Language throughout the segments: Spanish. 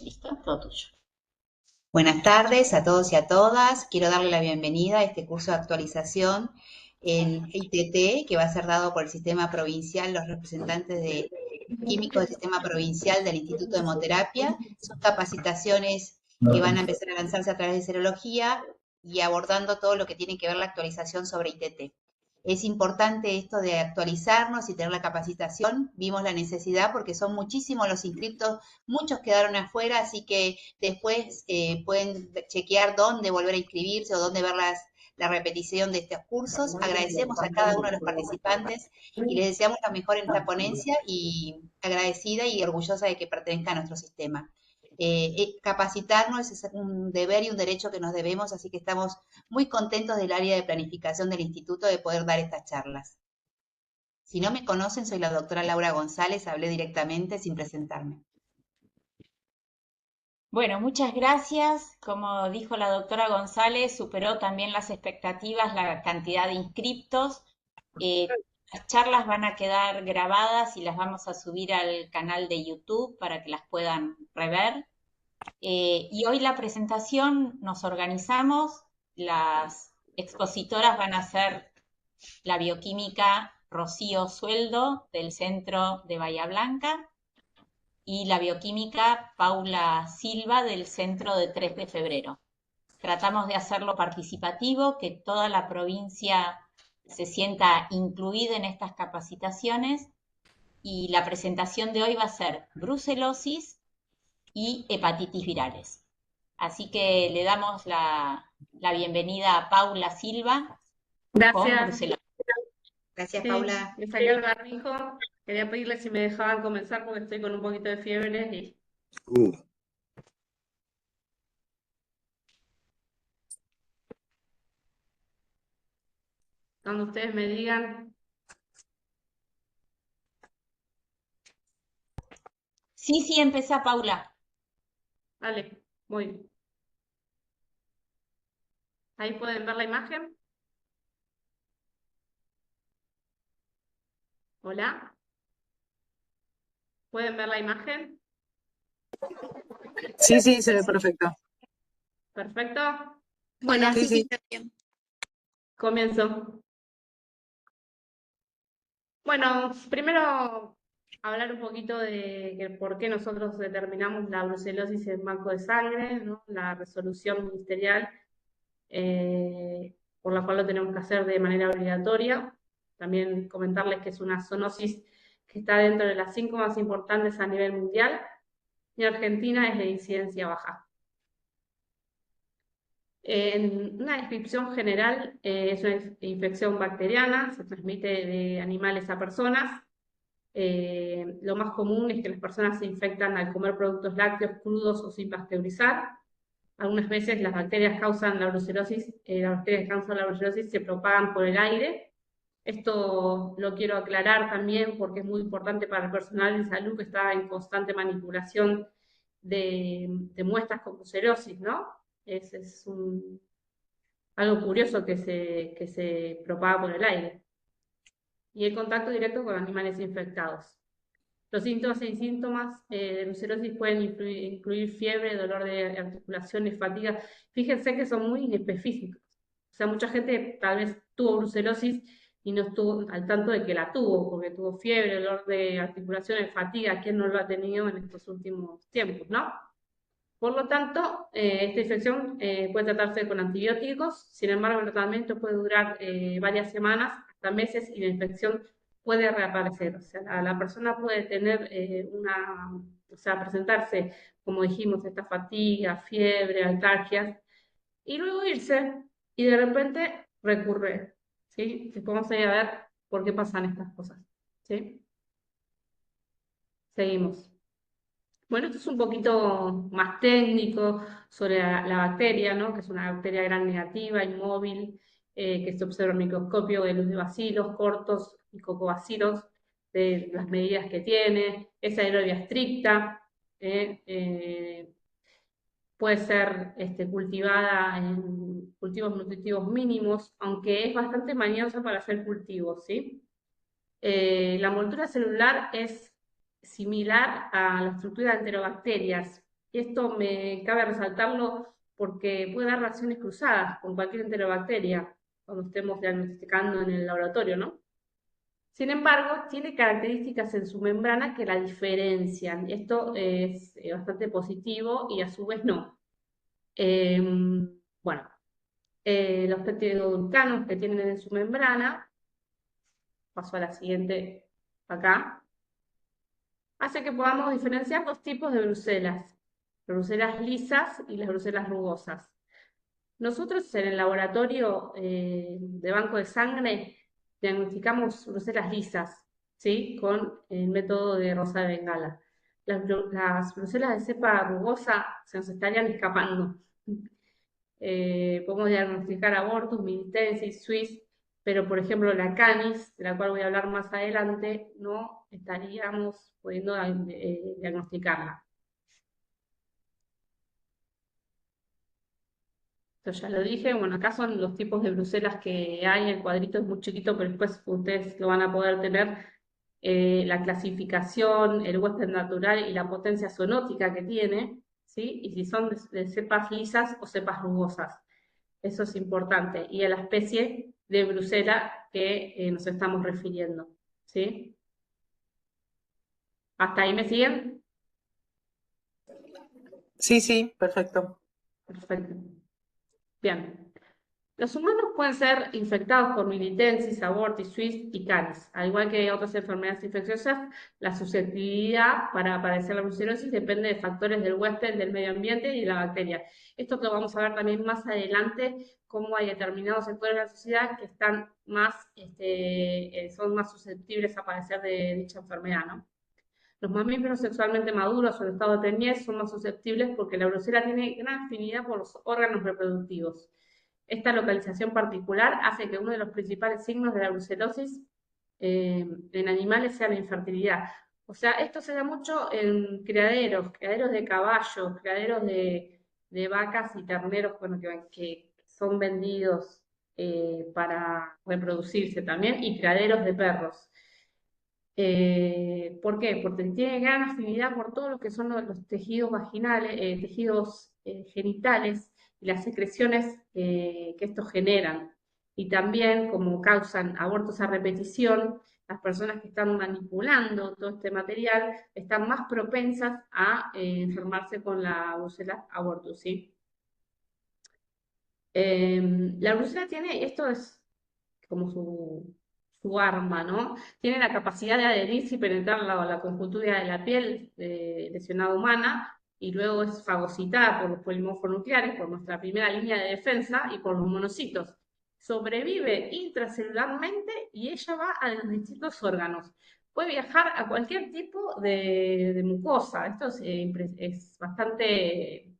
Listo, todo tuyo. Buenas tardes a todos y a todas. Quiero darle la bienvenida a este curso de actualización en ITT que va a ser dado por el Sistema Provincial, los representantes de químicos del Sistema Provincial del Instituto de Hemoterapia. Son capacitaciones que van a empezar a lanzarse a través de serología y abordando todo lo que tiene que ver la actualización sobre ITT. Es importante esto de actualizarnos y tener la capacitación. Vimos la necesidad porque son muchísimos los inscriptos, muchos quedaron afuera, así que después pueden chequear dónde volver a inscribirse o dónde ver la repetición de estos cursos. Agradecemos a cada uno de los participantes y les deseamos lo mejor en esta ponencia y agradecida y orgullosa de que pertenezca a nuestro sistema. Capacitarnos es un deber y un derecho que nos debemos, así que estamos muy contentos del área de planificación del instituto de poder dar estas charlas. Si no me conocen, soy la doctora Laura González, hablé directamente sin presentarme. Bueno, muchas gracias. Como dijo la doctora González, superó también las expectativas la cantidad de inscriptos. Las charlas van a quedar grabadas y las vamos a subir al canal de YouTube para que las puedan rever. Y hoy la presentación nos organizamos. Las expositoras van a ser la bioquímica Rocío Sueldo del Centro de Bahía Blanca y la bioquímica Paula Silva del Centro de 3 de Febrero. Tratamos de hacerlo participativo, que toda la provincia se sienta incluida en estas capacitaciones y la presentación de hoy va a ser brucelosis y hepatitis virales. Así que le damos la bienvenida a Paula Silva con Gracias. brucelosis. Gracias, Sí, Paula. me saqué el barbijo. Quería pedirle si me dejaban comenzar porque estoy con un poquito de fiebre y cuando ustedes me digan, Sí, sí, empezá, Paula. dale, voy. Ahí pueden ver la imagen. Hola, ¿pueden ver la imagen? Sí, sí, se ve perfecto. Perfecto. Bueno, sí, sí. Comienzo. Bueno, primero hablar un poquito de por qué nosotros determinamos la brucelosis en banco de sangre, ¿no? La resolución ministerial por la cual lo tenemos que hacer de manera obligatoria. También comentarles que es una zoonosis que está dentro de las 5 más importantes a nivel mundial y Argentina es de incidencia baja. En una descripción general, es una infección bacteriana, se transmite de animales a personas. Lo más común es que las personas se infectan al comer productos lácteos crudos o sin pasteurizar. Algunas veces las bacterias causan la brucelosis, las bacterias que causan la brucelosis se propagan por el aire. Esto lo quiero aclarar también porque es muy importante para el personal de salud que está en constante manipulación de muestras con brucelosis, ¿no? Es algo curioso que se propaga por el aire. Y el contacto directo con animales infectados. Los síntomas y síntomas de brucelosis pueden incluir fiebre, dolor de articulaciones, fatiga. Fíjense que son muy inespecíficos. O sea, mucha gente tal vez tuvo brucelosis y no estuvo al tanto de que la tuvo, porque tuvo fiebre, dolor de articulaciones, fatiga. ¿Quién no lo ha tenido en estos últimos tiempos, no? Por lo tanto, esta infección puede tratarse con antibióticos, sin embargo, el tratamiento puede durar varias semanas, hasta meses, y la infección puede reaparecer. O sea, la persona puede tener o sea, presentarse, como dijimos, esta fatiga, fiebre, alcargias, y luego irse, y de repente recurre, ¿sí? Después vamos a ir a ver por qué pasan estas cosas, ¿sí? Seguimos. Bueno, esto es un poquito más técnico sobre la bacteria, ¿no? Que es una bacteria gram negativa, inmóvil, que se observa en microscopio de luz de bacilos cortos y cocobacilos, de las medidas que tiene, es aerobia estricta, puede ser cultivada en cultivos nutritivos mínimos, aunque es bastante mañosa para hacer cultivos, ¿sí? La envoltura celular es similar a la estructura de enterobacterias y esto me cabe resaltarlo porque puede dar reacciones cruzadas con cualquier enterobacteria cuando estemos diagnosticando en el laboratorio, ¿no? Sin embargo, tiene características en su membrana que la diferencian. Esto es bastante positivo y a su vez no. Bueno, los peptidoglucanos que tienen en su membrana, paso a la siguiente acá, hace que podamos diferenciar dos tipos de bruselas lisas y las bruselas rugosas. Nosotros en el laboratorio de banco de sangre diagnosticamos bruselas lisas, ¿sí? Con el método de Rosa de Bengala. Las bruselas de cepa rugosa se nos estarían escapando. Podemos diagnosticar abortus, militensis, Swiss, pero por ejemplo la canis, de la cual voy a hablar más adelante, no estaríamos pudiendo diagnosticarla. Esto ya lo dije, bueno, acá son los tipos de bruselas que hay, el cuadrito es muy chiquito, pero después ustedes lo van a poder tener, la clasificación, el huésped natural y la potencia zoonótica que tiene, ¿sí? Y si son de cepas lisas o cepas rugosas. Eso es importante. Y a la especie de brusela que nos estamos refiriendo, ¿sí? ¿Hasta ahí me siguen? Sí, sí, perfecto. Perfecto. Bien. Los humanos pueden ser infectados por militensis, abortis, Swiss y canis. Al igual que otras enfermedades infecciosas, la susceptibilidad para padecer la brucelosis depende de factores del huésped, del medio ambiente y de la bacteria. Esto lo vamos a ver también más adelante, cómo hay determinados sectores de la sociedad que están más, son más susceptibles a padecer de dicha enfermedad, ¿no? Los mamíferos sexualmente maduros o en estado de preñez son más susceptibles porque la brucela tiene gran afinidad por los órganos reproductivos. Esta localización particular hace que uno de los principales signos de la brucelosis en animales sea la infertilidad. O sea, esto se da mucho en criaderos de caballos, criaderos de vacas y terneros, bueno, que son vendidos para reproducirse también, y criaderos de perros. ¿Por qué? Porque tiene gran afinidad por todo lo que son los tejidos vaginales, tejidos genitales y las secreciones que estos generan. Y también, como causan abortos a repetición, las personas que están manipulando todo este material están más propensas a enfermarse con la brucella abortus, ¿sí? La brucella tiene, esto es como su arma, ¿no? Tiene la capacidad de adherirse y penetrar la conjuntura de la piel lesionada humana y luego es fagocitada por los polimorfos nucleares, por nuestra primera línea de defensa y por los monocitos. Sobrevive intracelularmente y ella va a los distintos órganos. Puede viajar a cualquier tipo de mucosa. Esto es bastante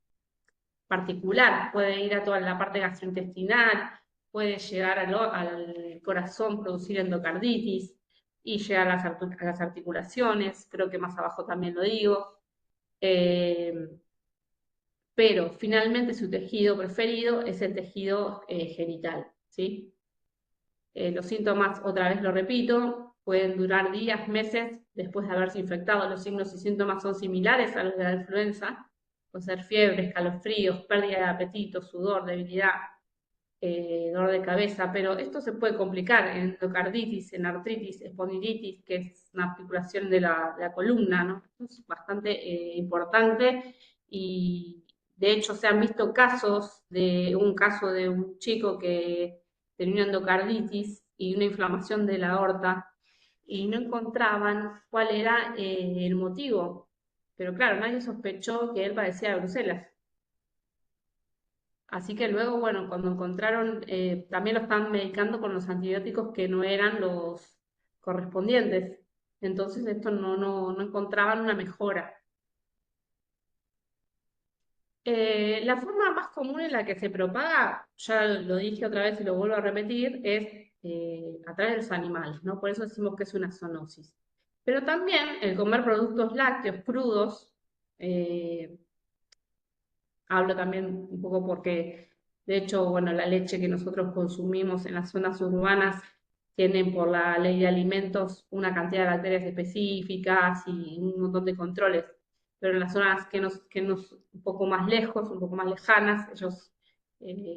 particular. Puede ir a toda la parte gastrointestinal, puede llegar al corazón, producir endocarditis y llegar a las articulaciones, creo que más abajo también lo digo. Pero finalmente su tejido preferido es el tejido genital, ¿sí? Los síntomas, otra vez lo repito, pueden durar días, meses después de haberse infectado. Los signos y síntomas son similares a los de la influenza. Puede ser fiebre, escalofríos, pérdida de apetito, sudor, debilidad, dolor de cabeza, pero esto se puede complicar en endocarditis, en artritis, espondilitis, que es una articulación de la columna, ¿no? Esto es bastante importante y de hecho se han visto un caso de un chico que tenía una endocarditis y una inflamación de la aorta y no encontraban cuál era el motivo. Pero claro, nadie sospechó que él padecía de brucelas. Así que luego, bueno, cuando encontraron, también lo estaban medicando con los antibióticos que no eran los correspondientes. Entonces, esto no encontraban una mejora. La forma más común en la que se propaga, ya lo dije otra vez y lo vuelvo a repetir, es a través de los animales, ¿no? Por eso decimos que es una zoonosis. Pero también el comer productos lácteos crudos, hablo también un poco porque, de hecho, bueno, la leche que nosotros consumimos en las zonas urbanas tienen por la ley de alimentos una cantidad de bacterias específicas y un montón de controles. pero en las zonas que nos un poco más lejos, un poco más lejanas, ellos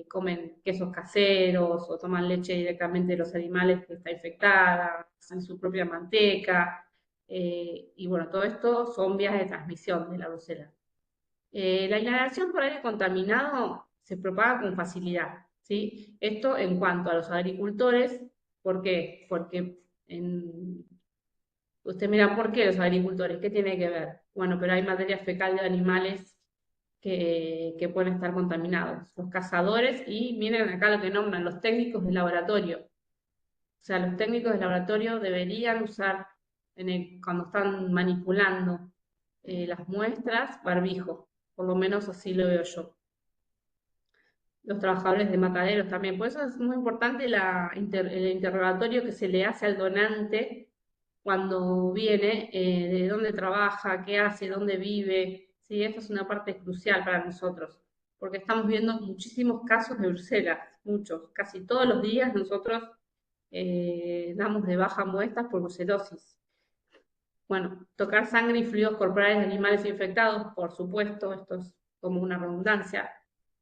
comen quesos caseros o toman leche directamente de los animales que está infectada, hacen su propia manteca, y bueno, todo esto son vías de transmisión de la brucela. La inhalación por aire contaminado se propaga con facilidad, ¿sí? Esto en cuanto a los agricultores, ¿por qué? Porque usted mira, ¿por qué los agricultores? ¿Qué tiene que ver? Bueno, pero hay materia fecal de animales que pueden estar contaminados. Los cazadores y miren acá lo que nombran, los técnicos de laboratorio. O sea, los técnicos de laboratorio deberían usar cuando están manipulando las muestras barbijo, por lo menos así lo veo yo. Los trabajadores de mataderos también. Por eso es muy importante el interrogatorio que se le hace al donante cuando viene, de dónde trabaja, qué hace, dónde vive. ¿Sí? Esto es una parte crucial para nosotros, porque estamos viendo muchísimos casos de brucelas, muchos. Casi todos los días nosotros damos de baja muestras por brucelosis. Bueno, tocar sangre y fluidos corporales de animales infectados, por supuesto, esto es como una redundancia.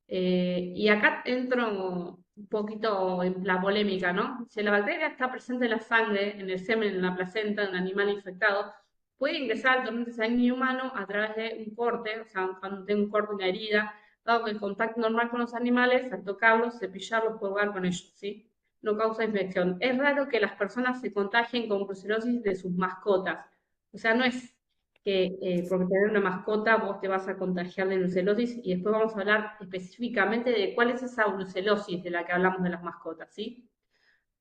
Y acá entro un poquito en la polémica, ¿no? Si la bacteria está presente en la sangre, en el semen, en la placenta de un animal infectado, puede ingresar al torrente sanguíneo humano a través de un corte, o sea, cuando tengo un corte, una herida, dado que el contacto normal con los animales, al tocarlos, cepillarlos, jugar con ellos, ¿sí? No causa infección. Es raro que las personas se contagien con brucelosis de sus mascotas. O sea, no es que por tener una mascota vos te vas a contagiar de brucelosis, y después vamos a hablar específicamente de cuál es esa brucelosis de la que hablamos de las mascotas, ¿sí?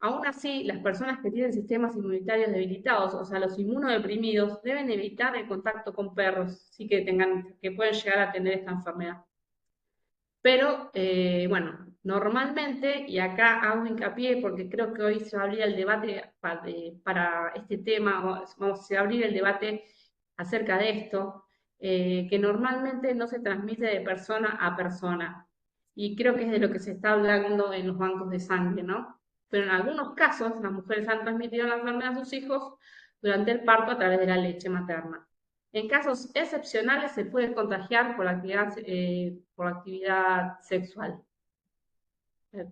Aún así, las personas que tienen sistemas inmunitarios debilitados, o sea, los inmunodeprimidos, deben evitar el contacto con perros, sí que pueden llegar a tener esta enfermedad. Pero, bueno, normalmente, y acá hago hincapié porque creo que hoy se va a abrir el debate para este tema, se va a abrir el debate acerca de esto, que normalmente no se transmite de persona a persona. Y creo que es de lo que se está hablando en los bancos de sangre, ¿no? Pero en algunos casos, las mujeres han transmitido la enfermedad a sus hijos durante el parto a través de la leche materna. En casos excepcionales se puede contagiar por actividad sexual.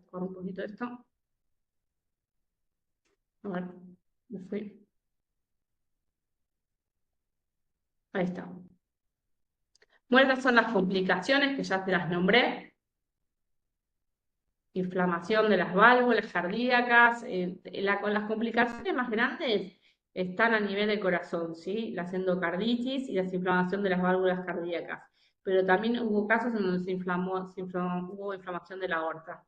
Corro un poquito esto. A ver, me fui. Ahí está. Bueno, estas son las complicaciones que ya te las nombré. Inflamación de las válvulas cardíacas. Con las complicaciones más grandes están a nivel del corazón, ¿sí? Las endocarditis y la inflamación de las válvulas cardíacas. Pero también hubo casos en donde hubo inflamación de la aorta.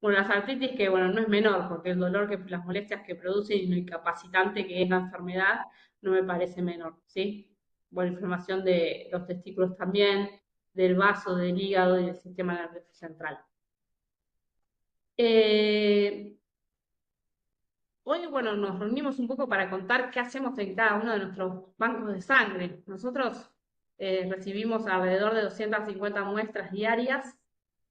Bueno, las artritis, que bueno, no es menor, porque el dolor, las molestias que produce y lo incapacitante que es la enfermedad, no me parece menor, ¿sí? Bueno, inflamación de los testículos también, del vaso, del hígado y del sistema nervioso central. Hoy, bueno, nos reunimos un poco para contar qué hacemos en cada uno de nuestros bancos de sangre. Nosotros recibimos alrededor de 250 muestras diarias,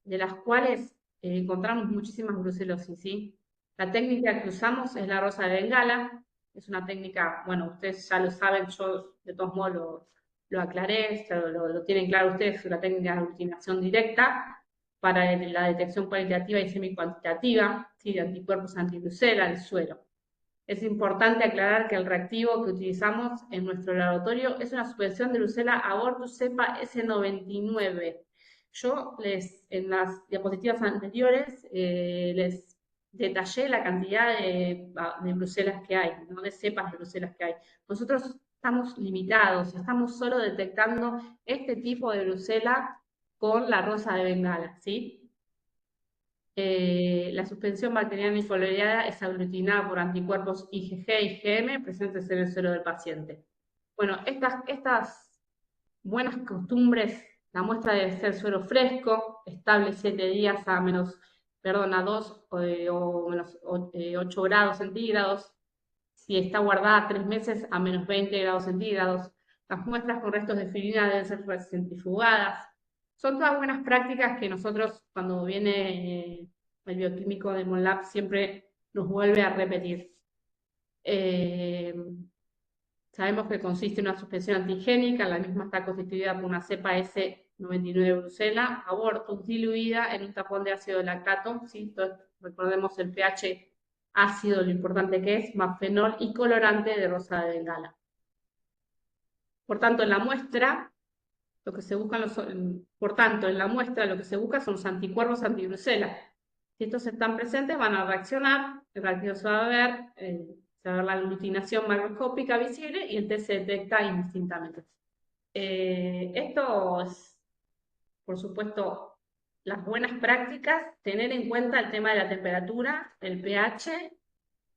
de las cuales encontramos muchísimas brucelosis, ¿sí? La técnica que usamos es la rosa de Bengala. Es una técnica, bueno, ustedes ya lo saben, yo de todos modos lo aclaré, lo tienen claro ustedes, es una técnica de aglutinación directa para la detección cualitativa y semicuantitativa, ¿sí? De anticuerpos antibrucela del suero. Es importante aclarar que el reactivo que utilizamos en nuestro laboratorio es una suspensión de brucela abortus cepa S99. Yo en las diapositivas anteriores les detallé la cantidad de brucelas que hay, ¿no? De cepas de brucelas que hay. Nosotros estamos limitados, estamos solo detectando este tipo de brucela con la rosa de Bengala, ¿sí? La suspensión bacteriana infoliada es aglutinada por anticuerpos IgG y IgM presentes en el suelo del paciente. Bueno, estas buenas costumbres, la muestra debe ser suero fresco, estable 7 días a 2 o menos 8 grados centígrados. Si está guardada 3 meses a menos 20 grados centígrados. Las muestras con restos de filina deben ser centrifugadas. Son todas buenas prácticas que nosotros, cuando viene el bioquímico de Monlab, siempre nos vuelve a repetir. Sabemos que consiste en una suspensión antigénica, la misma está constituida por una cepa S99 Brucella, abortus diluida en un tapón de ácido lactato, ¿sí? Entonces, recordemos el pH ácido, lo importante que es, más fenol y colorante de rosa de Bengala. Por tanto, en la muestra, lo que se buscan por tanto, en la muestra lo que se busca son los anticuerpos antibrucela. Si estos están presentes, van a reaccionar, el reactivo se va a ver, se va a ver la aglutinación macroscópica visible y el test se detecta indistintamente. Esto es, por supuesto, las buenas prácticas, tener en cuenta el tema de la temperatura, el pH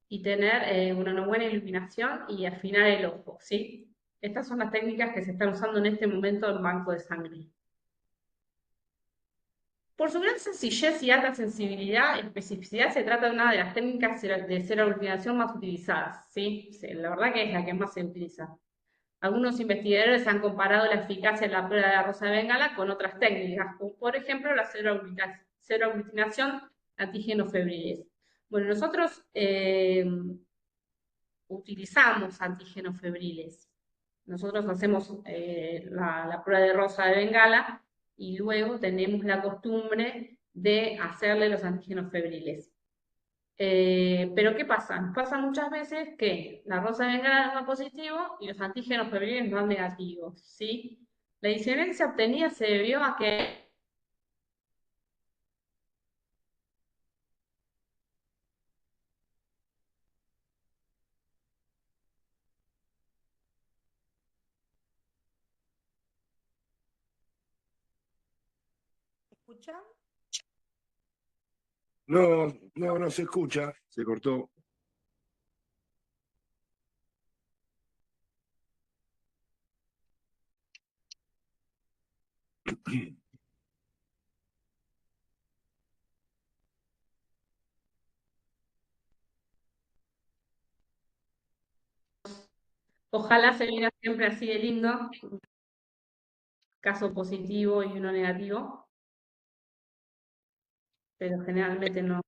y tener una buena iluminación y afinar el ojo, ¿sí? Estas son las técnicas que se están usando en este momento en banco de sangre. Por su gran sencillez y alta sensibilidad y especificidad, se trata de una de las técnicas de cero-aglutinación más utilizadas, ¿sí? La verdad que es la que más se utiliza. Algunos investigadores han comparado la eficacia de la prueba de la rosa de Bengala con otras técnicas, como por ejemplo la cero-aglutinación antígenos febriles. Bueno, nosotros utilizamos antígenos febriles. Nosotros hacemos la prueba de rosa de Bengala y luego tenemos la costumbre de hacerle los antígenos febriles. Pero ¿qué pasa? Nos pasa muchas veces que la rosa de Bengala nos da positivo y los antígenos febriles nos dan negativos, ¿sí? La diferencia obtenida se debió a que ¿Escuchan? No, no se escucha, se cortó. ojalá se viera siempre así de lindo, caso positivo y uno negativo, pero generalmente no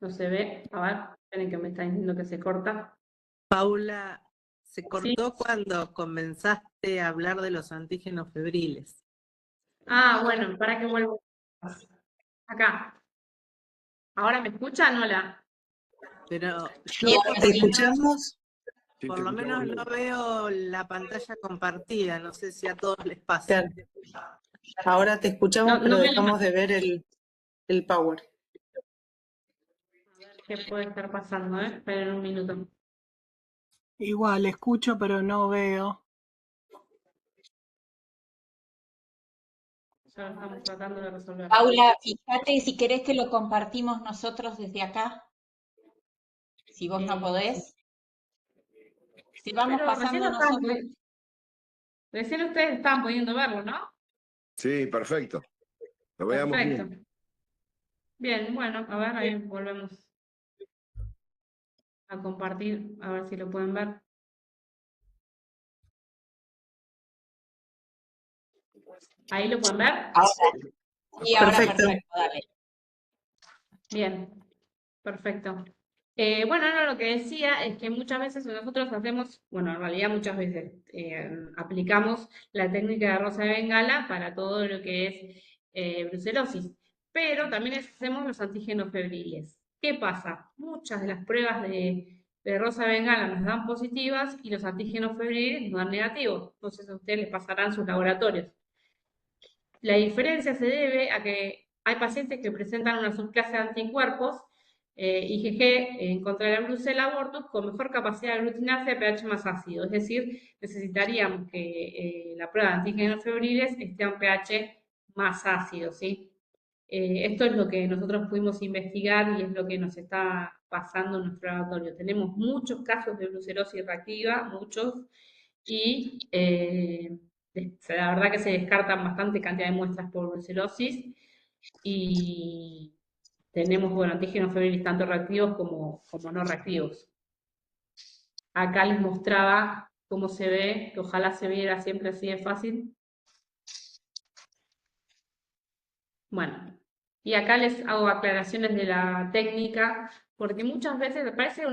se ve. A ver, esperen que me está diciendo que se corta. Paula, se Sí. cortó cuando comenzaste a hablar de los antígenos febriles. Ah, bueno, para que vuelvo. Acá. ¿Ahora me escuchan? Hola. Pero Sí, yo ahora ¿Te sí. escuchamos? Sí, por te lo menos escuchamos no bien. veo la pantalla compartida, no sé si a todos les pasa. Claro. Ahora te escuchamos, No pero me dejamos de ver el power. A ver qué puede estar pasando, ¿eh? Esperen un minuto. Igual, escucho, pero no veo. Ya lo estamos tratando de resolver. Paula, fíjate si querés que lo compartimos nosotros desde acá, si vos no Sí. podés. Si vamos Pero pasando nosotros. recién ustedes estaban pudiendo verlo, ¿no? Sí, perfecto. Lo veamos Perfecto. bien. Bien, bueno, a ver, ahí volvemos a compartir, a ver si lo pueden ver. ¿Ahí lo pueden ver? Ahora, sí, ahora Perfecto. perfecto, dale. Bien, perfecto. Bueno, no, lo que decía es que muchas veces nosotros hacemos, bueno, en realidad muchas veces aplicamos la técnica de rosa de Bengala para todo lo que es brucelosis, pero también hacemos los antígenos febriles. ¿Qué pasa? Muchas de las pruebas de rosa de Bengala nos dan positivas y los antígenos febriles nos dan negativos, entonces a ustedes les pasarán sus laboratorios. La diferencia se debe a que hay pacientes que presentan una subclase de anticuerpos IgG contra la Brucella abortus con mejor capacidad de aglutinarse a pH más ácido, es decir, necesitaríamos que la prueba de antígenos febriles esté a un pH más ácido, ¿sí? Esto es lo que nosotros pudimos investigar y es lo que nos está pasando en nuestro laboratorio. Tenemos muchos casos de brucelosis reactiva, muchos, y la verdad que se descartan bastante cantidad de muestras por brucelosis y tenemos, bueno, antígenos febriles tanto reactivos como no reactivos. Acá les mostraba cómo se ve, que ojalá se viera siempre así de fácil. Bueno, y acá les hago aclaraciones de la técnica Porque muchas veces me parece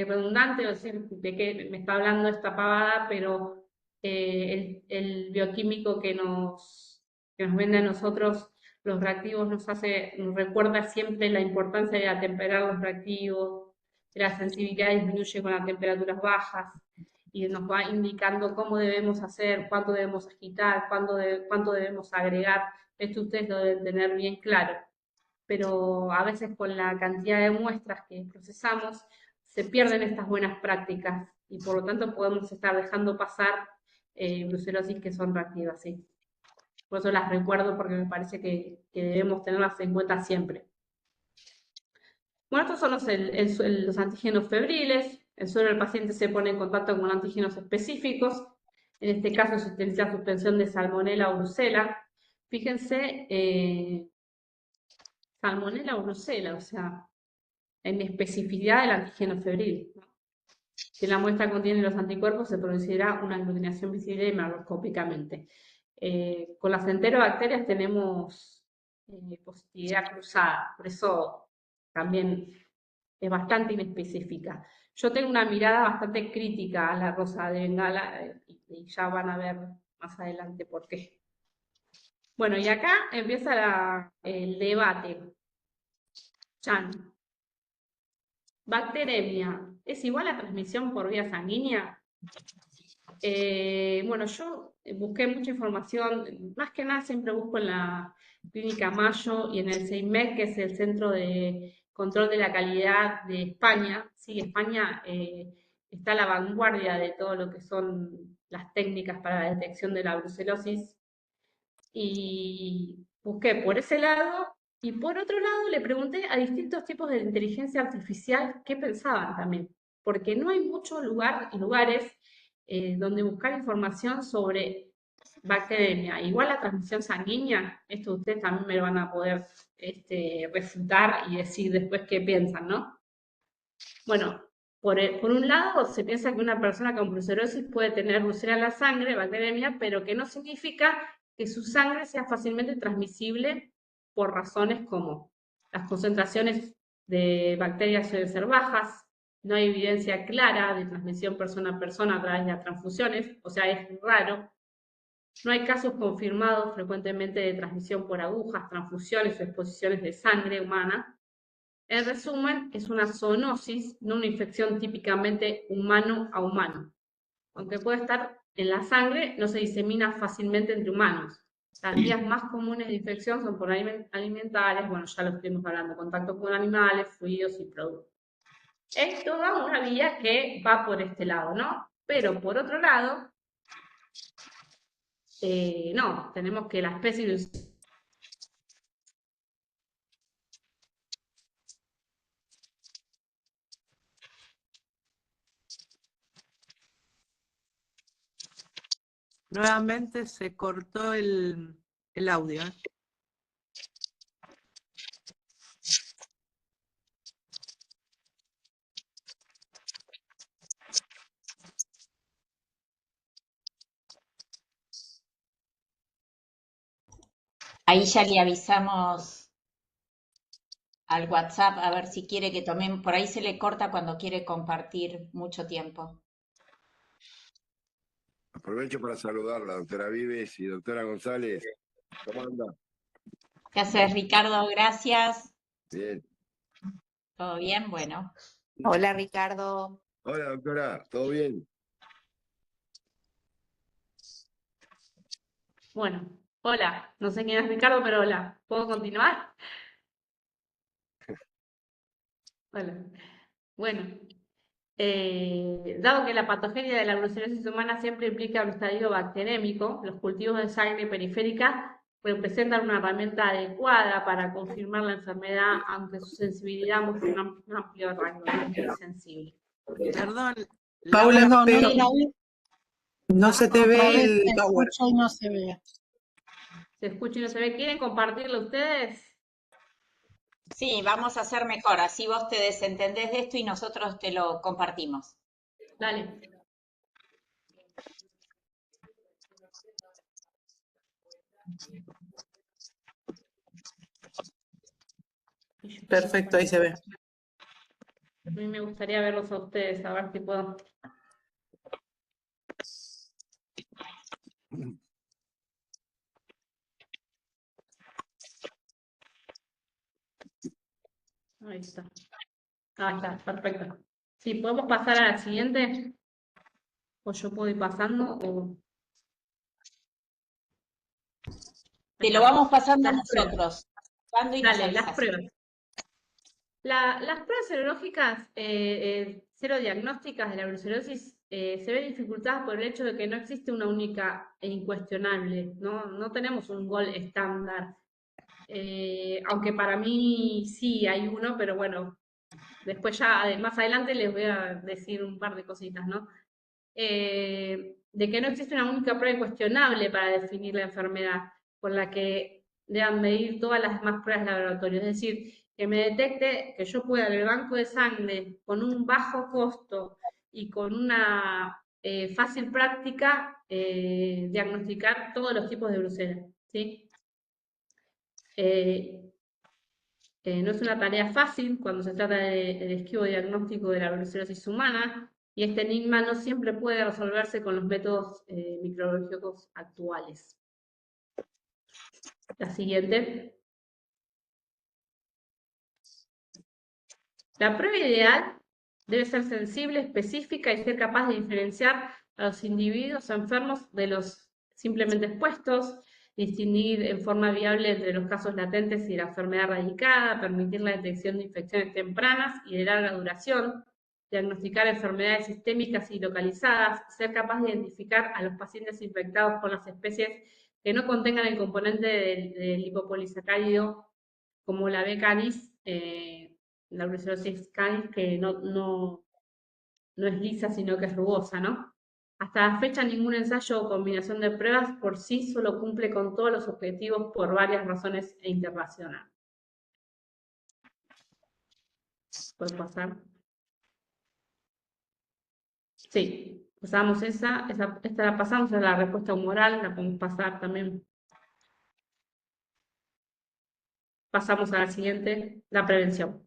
redundante decir de qué me está hablando esta pavada, pero el bioquímico que nos vende a nosotros los reactivos nos recuerda siempre la importancia de atemperar los reactivos, que la sensibilidad disminuye con las temperaturas bajas y nos va indicando cómo debemos hacer, cuánto debemos agitar, cuánto debemos agregar. Esto ustedes lo deben tener bien claro, pero a veces con la cantidad de muestras que procesamos se pierden estas buenas prácticas y por lo tanto podemos estar dejando pasar brucelosis que son reactivas, ¿sí? Por eso las recuerdo porque me parece que debemos tenerlas en cuenta siempre. Bueno, estos son los antígenos febriles. El suero del paciente se pone en contacto con antígenos específicos. En este caso se utiliza suspensión de salmonela o brucela. Fíjense, salmonela o brucela, o sea, en especificidad del antígeno febril, ¿no? Si la muestra contiene los anticuerpos, se producirá una aglutinación visible macroscópicamente. Con las enterobacterias tenemos positividad cruzada, por eso también es bastante inespecífica. Yo tengo una mirada bastante crítica a la rosa de Bengala y ya van a ver más adelante por qué. Bueno, y acá empieza el debate. Chan. Bacteremia, ¿es igual a transmisión por vía sanguínea? Bueno, yo busqué mucha información, más que nada siempre busco en la Clínica Mayo y en el CEIMEC, que es el Centro de Control de la Calidad de España. Sí, España está a la vanguardia de todo lo que son las técnicas para la detección de la brucelosis. Y busqué por ese lado y por otro lado le pregunté a distintos tipos de inteligencia artificial qué pensaban también, porque no hay muchos lugares donde buscar información sobre bacteremia, igual la transmisión sanguínea. Esto ustedes también me lo van a poder refutar y decir después qué piensan, ¿no? Bueno, por un lado se piensa que una persona con brucelosis puede tener brucela en la sangre, bacteremia, pero que no significa que su sangre sea fácilmente transmisible por razones como las concentraciones de bacterias suelen ser bajas, no hay evidencia clara de transmisión persona a persona a través de las transfusiones, o sea, es raro. No hay casos confirmados frecuentemente de transmisión por agujas, transfusiones o exposiciones de sangre humana. En resumen, es una zoonosis, no una infección típicamente humano a humano. Aunque puede estar en la sangre, no se disemina fácilmente entre humanos. Las vías más comunes de infección son por alimentarias, bueno, ya lo estuvimos hablando, contacto con animales, fluidos y productos. Es toda una vía que va por este lado, ¿no? Pero por otro lado, no, tenemos que la especie Nuevamente se cortó el audio. Ahí ya le avisamos al WhatsApp a ver si quiere que tomemos, por ahí se le corta cuando quiere compartir mucho tiempo. Aprovecho para saludar a la doctora Vives y doctora González. ¿Cómo anda? ¿Qué haces, Ricardo? Gracias. Bien. ¿Todo bien? Bueno. Hola Ricardo. Hola, doctora. ¿Todo bien? Bueno, hola, no sé quién es Ricardo, pero hola. ¿Puedo continuar? Hola. Bueno, dado que la patogenia de la brucelosis humana siempre implica un estadio bacterémico, los cultivos de sangre periférica representan una herramienta adecuada para confirmar la enfermedad, aunque su sensibilidad muestra un amplio rango, no es muy sensible. Perdón, Paula, No, pero no, no se te otra ve vez el se power. escucha y no se ve. ¿Se escucha y no se ve? ¿Quieren compartirlo ustedes? Sí, vamos a hacer mejor, así vos te desentendés de esto y nosotros te lo compartimos. Dale. Perfecto, ahí se ve. A mí me gustaría verlos a ustedes, a ver si puedo. Ahí está. Ahí está, perfecto. Sí, ¿podemos pasar a la siguiente? ¿O yo puedo ir pasando? O... Te lo vamos pasando nosotros. ¿Cuándo y nos Dale, las avisas? pruebas. Las pruebas serológicas serodiagnósticas de la brucelosis se ven dificultadas por el hecho de que no existe una única e incuestionable, ¿no? No tenemos un gol estándar. Aunque para mí sí hay uno, pero bueno, después ya más adelante les voy a decir un par de cositas, ¿no? De que no existe una única prueba incuestionable para definir la enfermedad, con la que deban medir todas las demás pruebas de laboratorio. Es decir, que me detecte, que yo pueda en el banco de sangre, con un bajo costo y con una fácil práctica, diagnosticar todos los tipos de brucela, ¿sí? No es una tarea fácil cuando se trata del esquivo diagnóstico de la brucelosis humana, y este enigma no siempre puede resolverse con los métodos microbiológicos actuales. La siguiente. La prueba ideal debe ser sensible, específica y ser capaz de diferenciar a los individuos enfermos de los simplemente expuestos, distinguir en forma viable entre los casos latentes y la enfermedad radicada, permitir la detección de infecciones tempranas y de larga duración, diagnosticar enfermedades sistémicas y localizadas, ser capaz de identificar a los pacientes infectados por las especies que no contengan el componente del lipopolisacárido como la B. canis, la brucelosis canis, que no es lisa, sino que es rugosa, ¿no? Hasta la fecha, ningún ensayo o combinación de pruebas por sí solo cumple con todos los objetivos por varias razones e internacional. ¿Puedes pasar? Sí, pasamos esta la pasamos a la respuesta humoral, la podemos pasar también. Pasamos a la siguiente, la prevención.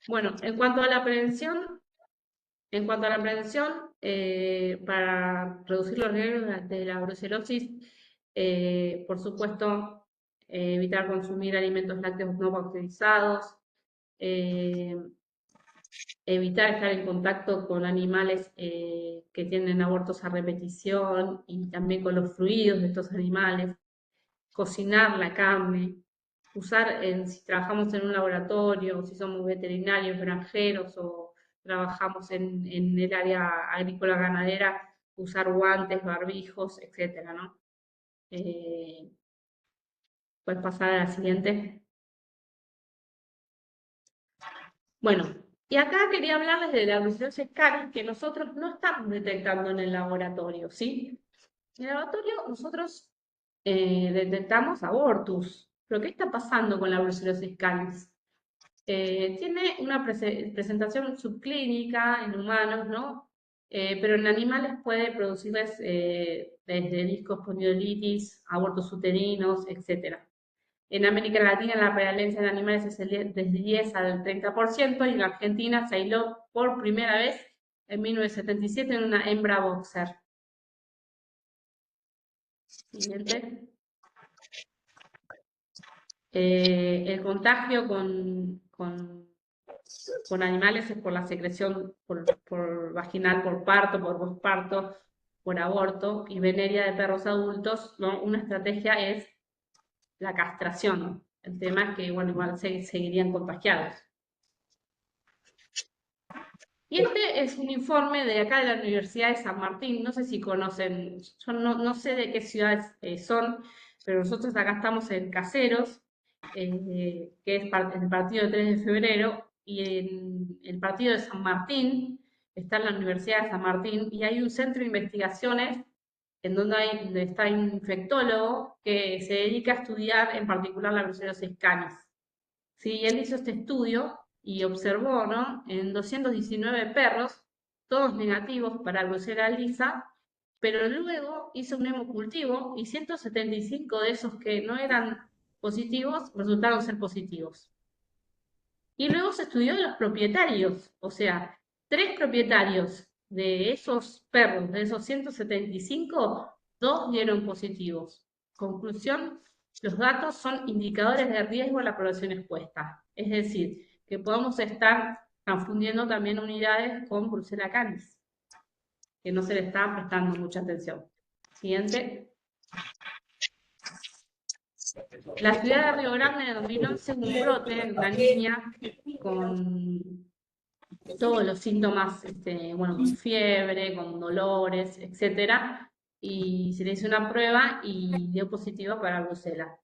Bueno, en cuanto a la prevención, para reducir los riesgos de la brucelosis, por supuesto, evitar consumir alimentos lácteos no pasteurizados, eh, evitar estar en contacto con animales que tienen abortos a repetición y también con los fluidos de estos animales, cocinar la carne, si trabajamos en un laboratorio, si somos veterinarios, granjeros o trabajamos en el área agrícola ganadera, usar guantes, barbijos, etcétera, ¿no? Puedes pasar a la siguiente. Bueno, y acá quería hablarles de la brucelosis canis que nosotros no estamos detectando en el laboratorio, ¿sí? En el laboratorio nosotros detectamos abortus. ¿Pero qué está pasando con la brucelosis canis? Tiene una presentación subclínica en humanos, ¿no? Pero en animales puede producirles desde discospondilitis, abortos uterinos, etc. En América Latina la prevalencia en animales es desde 10 al 30% y en Argentina se aisló por primera vez en 1977 en una hembra boxer. Siguiente. El contagio con animales es por la secreción por vaginal, por parto, por posparto, por aborto y veneria de perros adultos, ¿no? Una estrategia es la castración. El tema es que, bueno, igual seguirían contagiados. Y este es un informe de acá de la Universidad de San Martín. No sé si conocen, yo no sé de qué ciudades son, pero nosotros acá estamos en Caseros, que es el partido de 3 de febrero, y en el partido de San Martín está en la Universidad de San Martín, y hay un centro de investigaciones en donde está un infectólogo que se dedica a estudiar en particular la brucelosis canis. Sí, él hizo este estudio y observó, ¿no? En 219 perros, todos negativos para brucela lisa, pero luego hizo un hemocultivo y 175 de esos que no eran positivos resultaron ser positivos. Y luego se estudió de los propietarios, o sea, 3 propietarios de esos perros, de esos 175, 2 dieron positivos. Conclusión, los datos son indicadores de riesgo a la población expuesta. Es decir, que podemos estar confundiendo también unidades con Brucella canis, que no se le está prestando mucha atención. Siguiente. La ciudad de Río Grande en 2011 hubo un brote en una niña con todos los síntomas, bueno, con fiebre, con dolores, etcétera, y se le hizo una prueba y dio positivo para Brucella.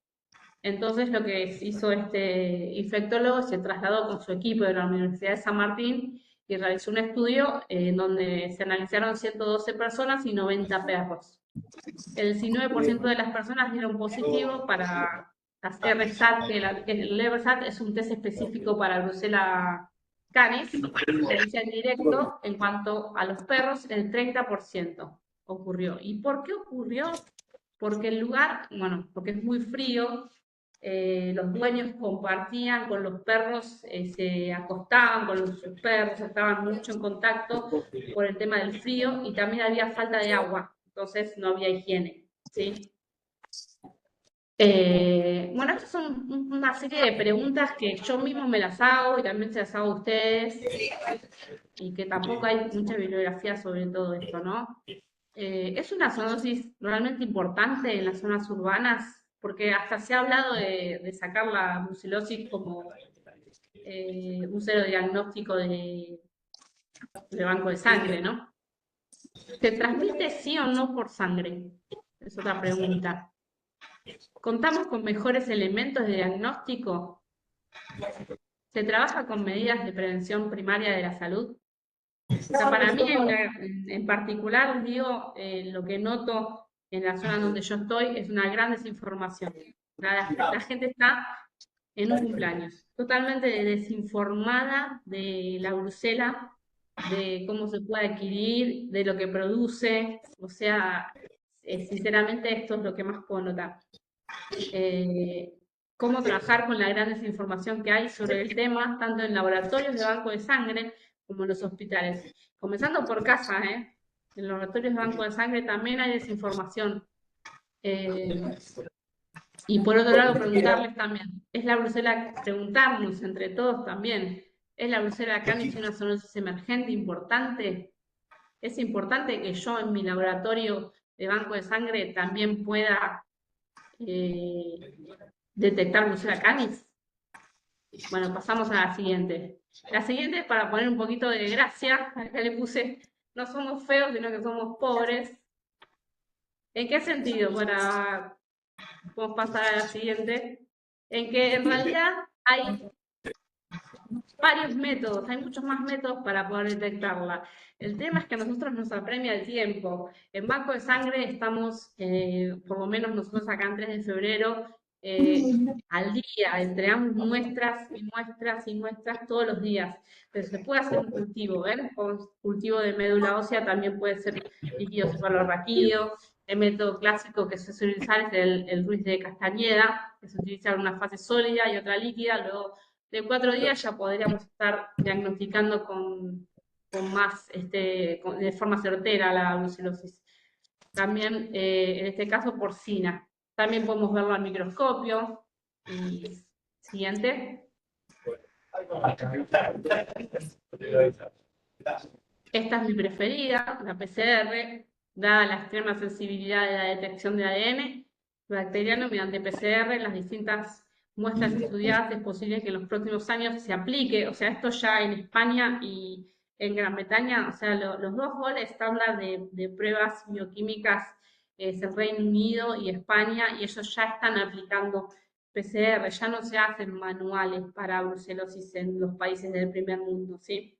Entonces lo que hizo este infectólogo se trasladó con su equipo de la Universidad de San Martín y realizó un estudio en donde se analizaron 112 personas y 90 perros. El 19% de las personas dieron positivo para las RSAT, que el RSAT es un test específico para Brucella canis, se dice en directo. En cuanto a los perros, el 30% ocurrió. ¿Y por qué ocurrió? Porque el lugar, bueno, porque es muy frío, los dueños compartían con los perros, se acostaban con sus perros, estaban mucho en contacto por el tema del frío y también había falta de agua, entonces no había higiene, ¿sí? Bueno, estas son una serie de preguntas que yo mismo me las hago y también se las hago a ustedes y que tampoco hay mucha bibliografía sobre todo esto, ¿no? ¿Es una zoonosis realmente importante en las zonas urbanas? Porque hasta se ha hablado de sacar la brucelosis como un cero diagnóstico de banco de sangre, ¿no? ¿Se transmite sí o no por sangre? Es otra pregunta. ¿Contamos con mejores elementos de diagnóstico? ¿Se trabaja con medidas de prevención primaria de la salud? O sea, para mí, en particular, les digo, lo que noto en la zona donde yo estoy es una gran desinformación. La gente está en un cumpleaños, totalmente desinformada de la Brucella, de cómo se puede adquirir, de lo que produce. O sea, sinceramente esto es lo que más puedo notar. Cómo trabajar con la gran desinformación que hay sobre el tema, tanto en laboratorios de banco de sangre como en los hospitales. Comenzando por casa, En los laboratorios de banco de sangre también hay desinformación. Y por otro lado, preguntarles también, ¿es la Brucella, preguntarnos entre todos también, ¿es la Brucella canis una zoonosis emergente importante? ¿Es importante que yo en mi laboratorio de banco de sangre también pueda detectar Brucella canis? Bueno, pasamos a la siguiente. La siguiente, para poner un poquito de gracia, acá le puse, no somos feos, sino que somos pobres. ¿En qué sentido? Podemos pasar a la siguiente. En que en realidad hay varios métodos, hay muchos más métodos para poder detectarla. El tema es que a nosotros nos apremia el tiempo. En banco de sangre estamos, por lo menos nosotros acá en 3 de febrero, al día, entregamos muestras y muestras y muestras todos los días. Pero se puede hacer un cultivo, ¿ven? Un cultivo de médula ósea también puede ser líquido cefalorraquídeo. El método clásico que se suele usar es el Ruiz de Castañeda, que se utiliza en una fase sólida y otra líquida. Luego de 4 días ya podríamos estar diagnosticando con más, de forma certera la brucelosis. También, en este caso, porcina. También podemos verlo al microscopio. Y siguiente. Esta es mi preferida, la PCR, dada la extrema sensibilidad de la detección de ADN bacteriano mediante PCR en las distintas muestras estudiadas. Es posible que en los próximos años se aplique, o sea, esto ya en España y en Gran Bretaña, o sea, los dos goles estándar de pruebas bioquímicas es el Reino Unido y España, y ellos ya están aplicando PCR, ya no se hacen manuales para brucelosis en los países del primer mundo, ¿sí?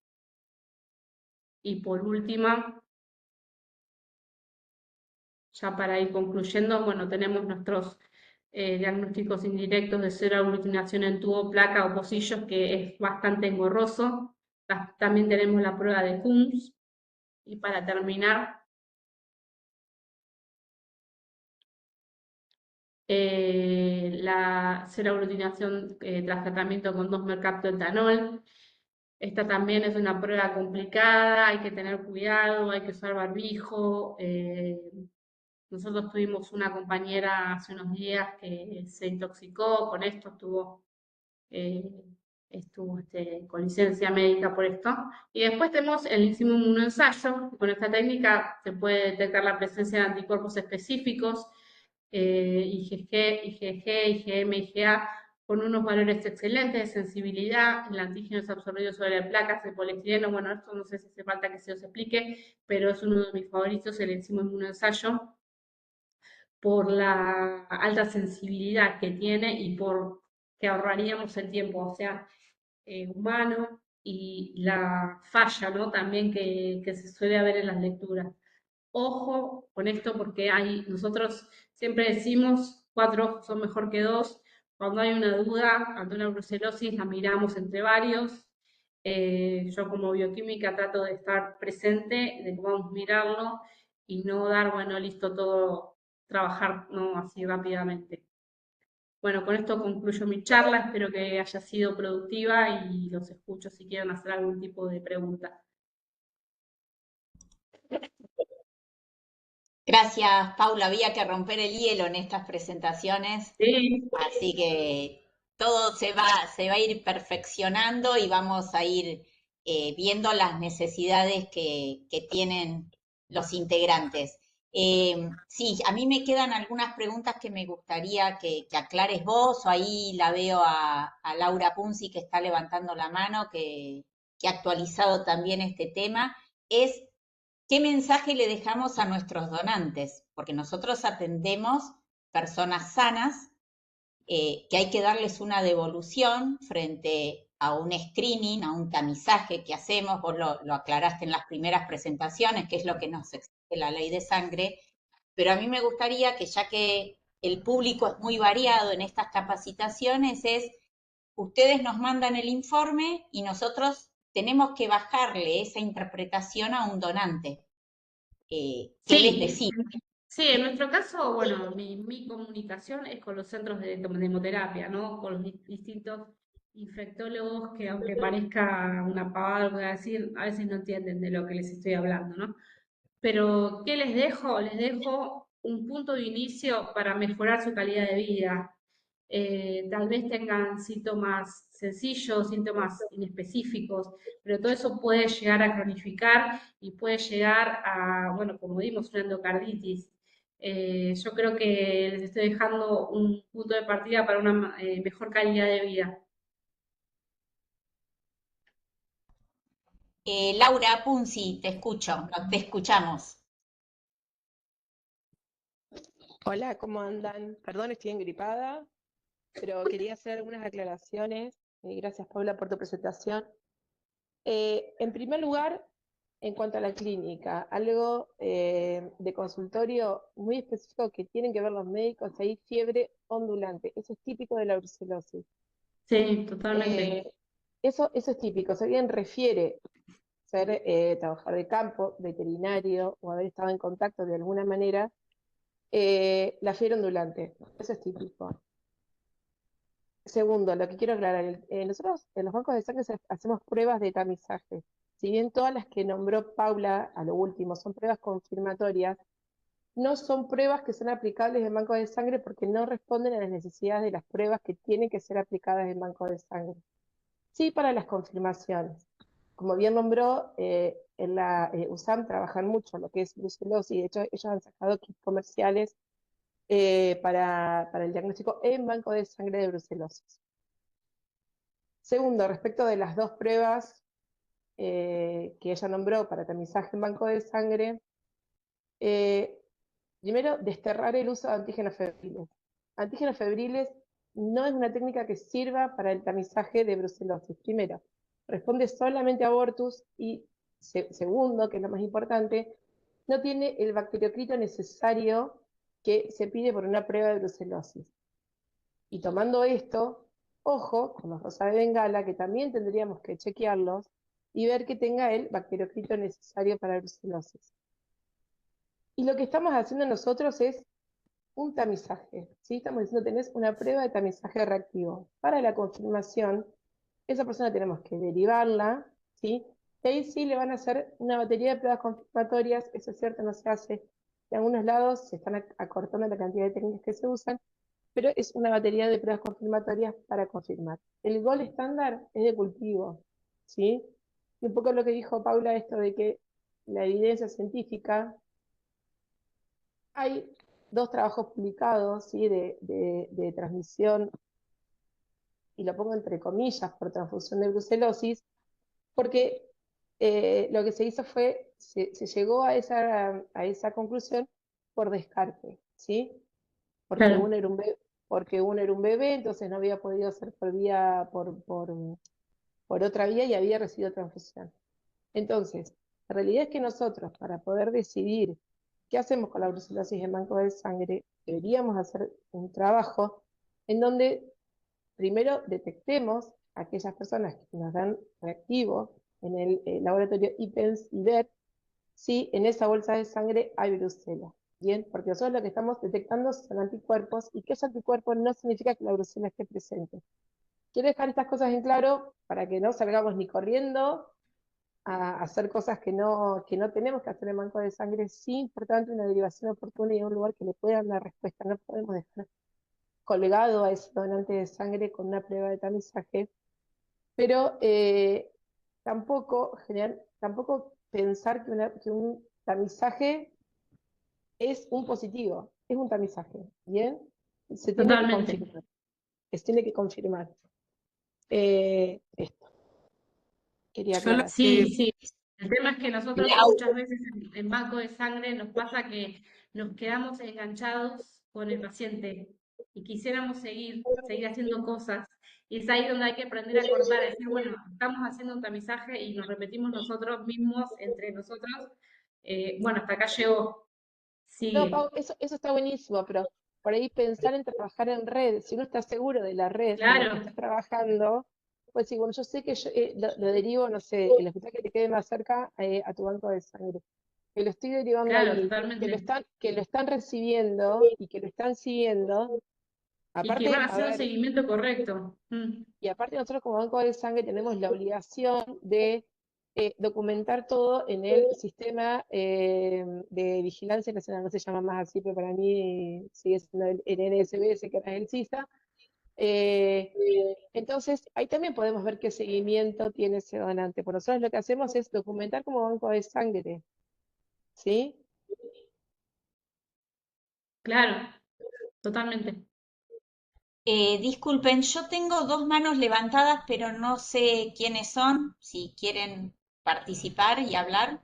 Y por última, ya para ir concluyendo, bueno, tenemos nuestros diagnósticos indirectos de cero aglutinación en tubo, placa o pocillos, que es bastante engorroso. También tenemos la prueba de Coombs. Y para terminar, la cero aglutinación tras tratamiento con 2-mercaptoetanol. Esta también es una prueba complicada, hay que tener cuidado, hay que usar barbijo. Nosotros tuvimos una compañera hace unos días que se intoxicó con esto, eh, estuvo con licencia médica por esto. Y después tenemos el inmunoensayo. Con esta técnica se puede detectar la presencia de anticuerpos específicos, IgG, IgG, IgM, IgA, con unos valores excelentes de sensibilidad. El antígeno es absorbido sobre placas de polietileno. Bueno, esto no sé si hace falta que se os explique, pero es uno de mis favoritos, el inmunoensayo, por la alta sensibilidad que tiene y por que ahorraríamos el tiempo, o sea, humano, y la falla, ¿no? También que se suele haber en las lecturas. Ojo con esto porque nosotros siempre decimos 4 ojos son mejor que 2. Cuando hay una duda ante una brucelosis la miramos entre varios. Yo como bioquímica trato de estar presente, de que vamos a mirarlo y no dar, bueno, listo, todo, trabajar, ¿no? Así rápidamente. Bueno, con esto concluyo mi charla, espero que haya sido productiva y los escucho si quieren hacer algún tipo de pregunta. Gracias, Paula. Había que romper el hielo en estas presentaciones, Sí, así que todo se va a ir perfeccionando y vamos a ir viendo las necesidades que tienen los integrantes. Sí, a mí me quedan algunas preguntas que me gustaría que aclares vos, o ahí la veo a Laura Punzi que está levantando la mano, que ha actualizado también este tema. Es ¿qué mensaje le dejamos a nuestros donantes? Porque nosotros atendemos personas sanas, que hay que darles una devolución frente a un screening, a un tamizaje que hacemos, vos lo aclaraste en las primeras presentaciones, que es lo que nos exige la ley de sangre, pero a mí me gustaría que ya que el público es muy variado en estas capacitaciones, ustedes nos mandan el informe y nosotros tenemos que bajarle esa interpretación a un donante. ¿Qué les sí, decimos? sí, en nuestro caso, bueno, mi comunicación es con los centros de hemoterapia, ¿no? Con los distintos infectólogos que, aunque parezca una pavada lo que voy a decir, a veces no entienden de lo que les estoy hablando, ¿no? Pero, ¿qué les dejo? Les dejo un punto de inicio para mejorar su calidad de vida. Tal vez tengan síntomas sencillos, síntomas inespecíficos, pero todo eso puede llegar a cronificar y puede llegar a, bueno, como vimos, una endocarditis. Yo creo que les estoy dejando un punto de partida para una mejor calidad de vida. Laura Punzi, te escucho, te escuchamos. Hola, ¿cómo andan? Perdón, estoy engripada, pero quería hacer algunas aclaraciones. Gracias, Paula, por tu presentación. En primer lugar, en cuanto a la clínica, algo de consultorio muy específico que tienen que ver los médicos, hay fiebre ondulante. Eso es típico de la brucelosis. Sí, totalmente. Eso es típico. Si alguien refiere ser trabajador de campo, veterinario o haber estado en contacto de alguna manera, la fiebre ondulante, eso es típico. Segundo, lo que quiero aclarar, nosotros en los bancos de sangre hacemos pruebas de tamizaje. Si bien todas las que nombró Paula a lo último son pruebas confirmatorias, no son pruebas que son aplicables en bancos de sangre porque no responden a las necesidades de las pruebas que tienen que ser aplicadas en bancos de sangre. Sí, para las confirmaciones. Como bien nombró, en la USAM trabajan mucho lo que es brucelosis, de hecho ellos han sacado kits comerciales para el diagnóstico en banco de sangre de brucelosis. Segundo, respecto de las dos pruebas que ella nombró para tamizaje en banco de sangre, primero, desterrar el uso de antígenos febriles. Antígenos febriles no es una técnica que sirva para el tamizaje de brucelosis. Primero, responde solamente a abortus y segundo, que es lo más importante, no tiene el bacteriocrito necesario que se pide por una prueba de brucelosis. Y tomando esto, ojo con los rosa de Bengala, que también tendríamos que chequearlos y ver que tenga el bacteriocrito necesario para la brucelosis. Y lo que estamos haciendo nosotros es un tamizaje, ¿sí? Estamos diciendo tenés una prueba de tamizaje reactivo. Para la confirmación, esa persona tenemos que derivarla, ¿sí? Y ahí sí le van a hacer una batería de pruebas confirmatorias, eso es cierto, no se hace. En algunos lados se están acortando la cantidad de técnicas que se usan, pero es una batería de pruebas confirmatorias para confirmar. El gol estándar es de cultivo, ¿sí? Y un poco lo que dijo Paula, esto de que la evidencia científica, hay 2 trabajos publicados, ¿sí? de transmisión, y lo pongo entre comillas, por transfusión de brucelosis, porque lo que se hizo fue, se llegó a esa conclusión por descarte, ¿sí? Porque Claro. uno era un bebé, entonces no había podido ser por otra vía y había recibido transfusión. Entonces, la realidad es que nosotros, para poder decidir qué hacemos con la brucelosis en banco de sangre, deberíamos hacer un trabajo en donde primero detectemos a aquellas personas que nos dan reactivo en el laboratorio IPENS y ver si en esa bolsa de sangre hay brucela. Bien, porque nosotros lo que estamos detectando son anticuerpos, y que esos anticuerpos no significa que la brucela esté presente. Quiero dejar estas cosas en claro para que no salgamos ni corriendo a hacer cosas que no tenemos que hacer en banco de sangre. Sí, importante una derivación oportuna y un lugar que le puedan dar respuesta. No podemos dejar colgado a ese donante de sangre con una prueba de tamizaje, pero tampoco pensar que un tamizaje es un positivo, es un tamizaje, ¿bien? Se tiene que Totalmente. confirmar, se tiene que confirmar. Esto, quería Yo lo aclarar. Sí, que sí. El tema es que nosotros muchas veces en banco de sangre nos pasa que nos quedamos enganchados con el paciente y quisiéramos seguir haciendo cosas. Y es ahí donde hay que aprender a cortar, a decir, bueno, estamos haciendo un tamizaje y nos repetimos nosotros mismos, entre nosotros, bueno, hasta acá llegó, No, sigue. Pau, eso está buenísimo, pero por ahí pensar en trabajar en red, si uno está seguro de la red en la que Claro, está trabajando, pues sí, bueno, yo sé que lo derivo, no sé, el hospital que te quede más cerca a tu banco de sangre, que lo estoy derivando claro, allí, totalmente. que lo están recibiendo y que lo están siguiendo. Y que van Aparte, a a hacer un ver, seguimiento correcto. Mm. y aparte nosotros como banco de sangre tenemos la obligación de documentar todo en el sistema de vigilancia nacional, no se llama más así, pero para mí sigue siendo el NSBS, que era el CISA. Eh, entonces, ahí también podemos ver qué seguimiento tiene ese donante. Por nosotros lo que hacemos es documentar como banco de sangre, ¿sí? Claro, totalmente. Disculpen, yo tengo dos manos levantadas, pero no sé quiénes son, si quieren participar y hablar.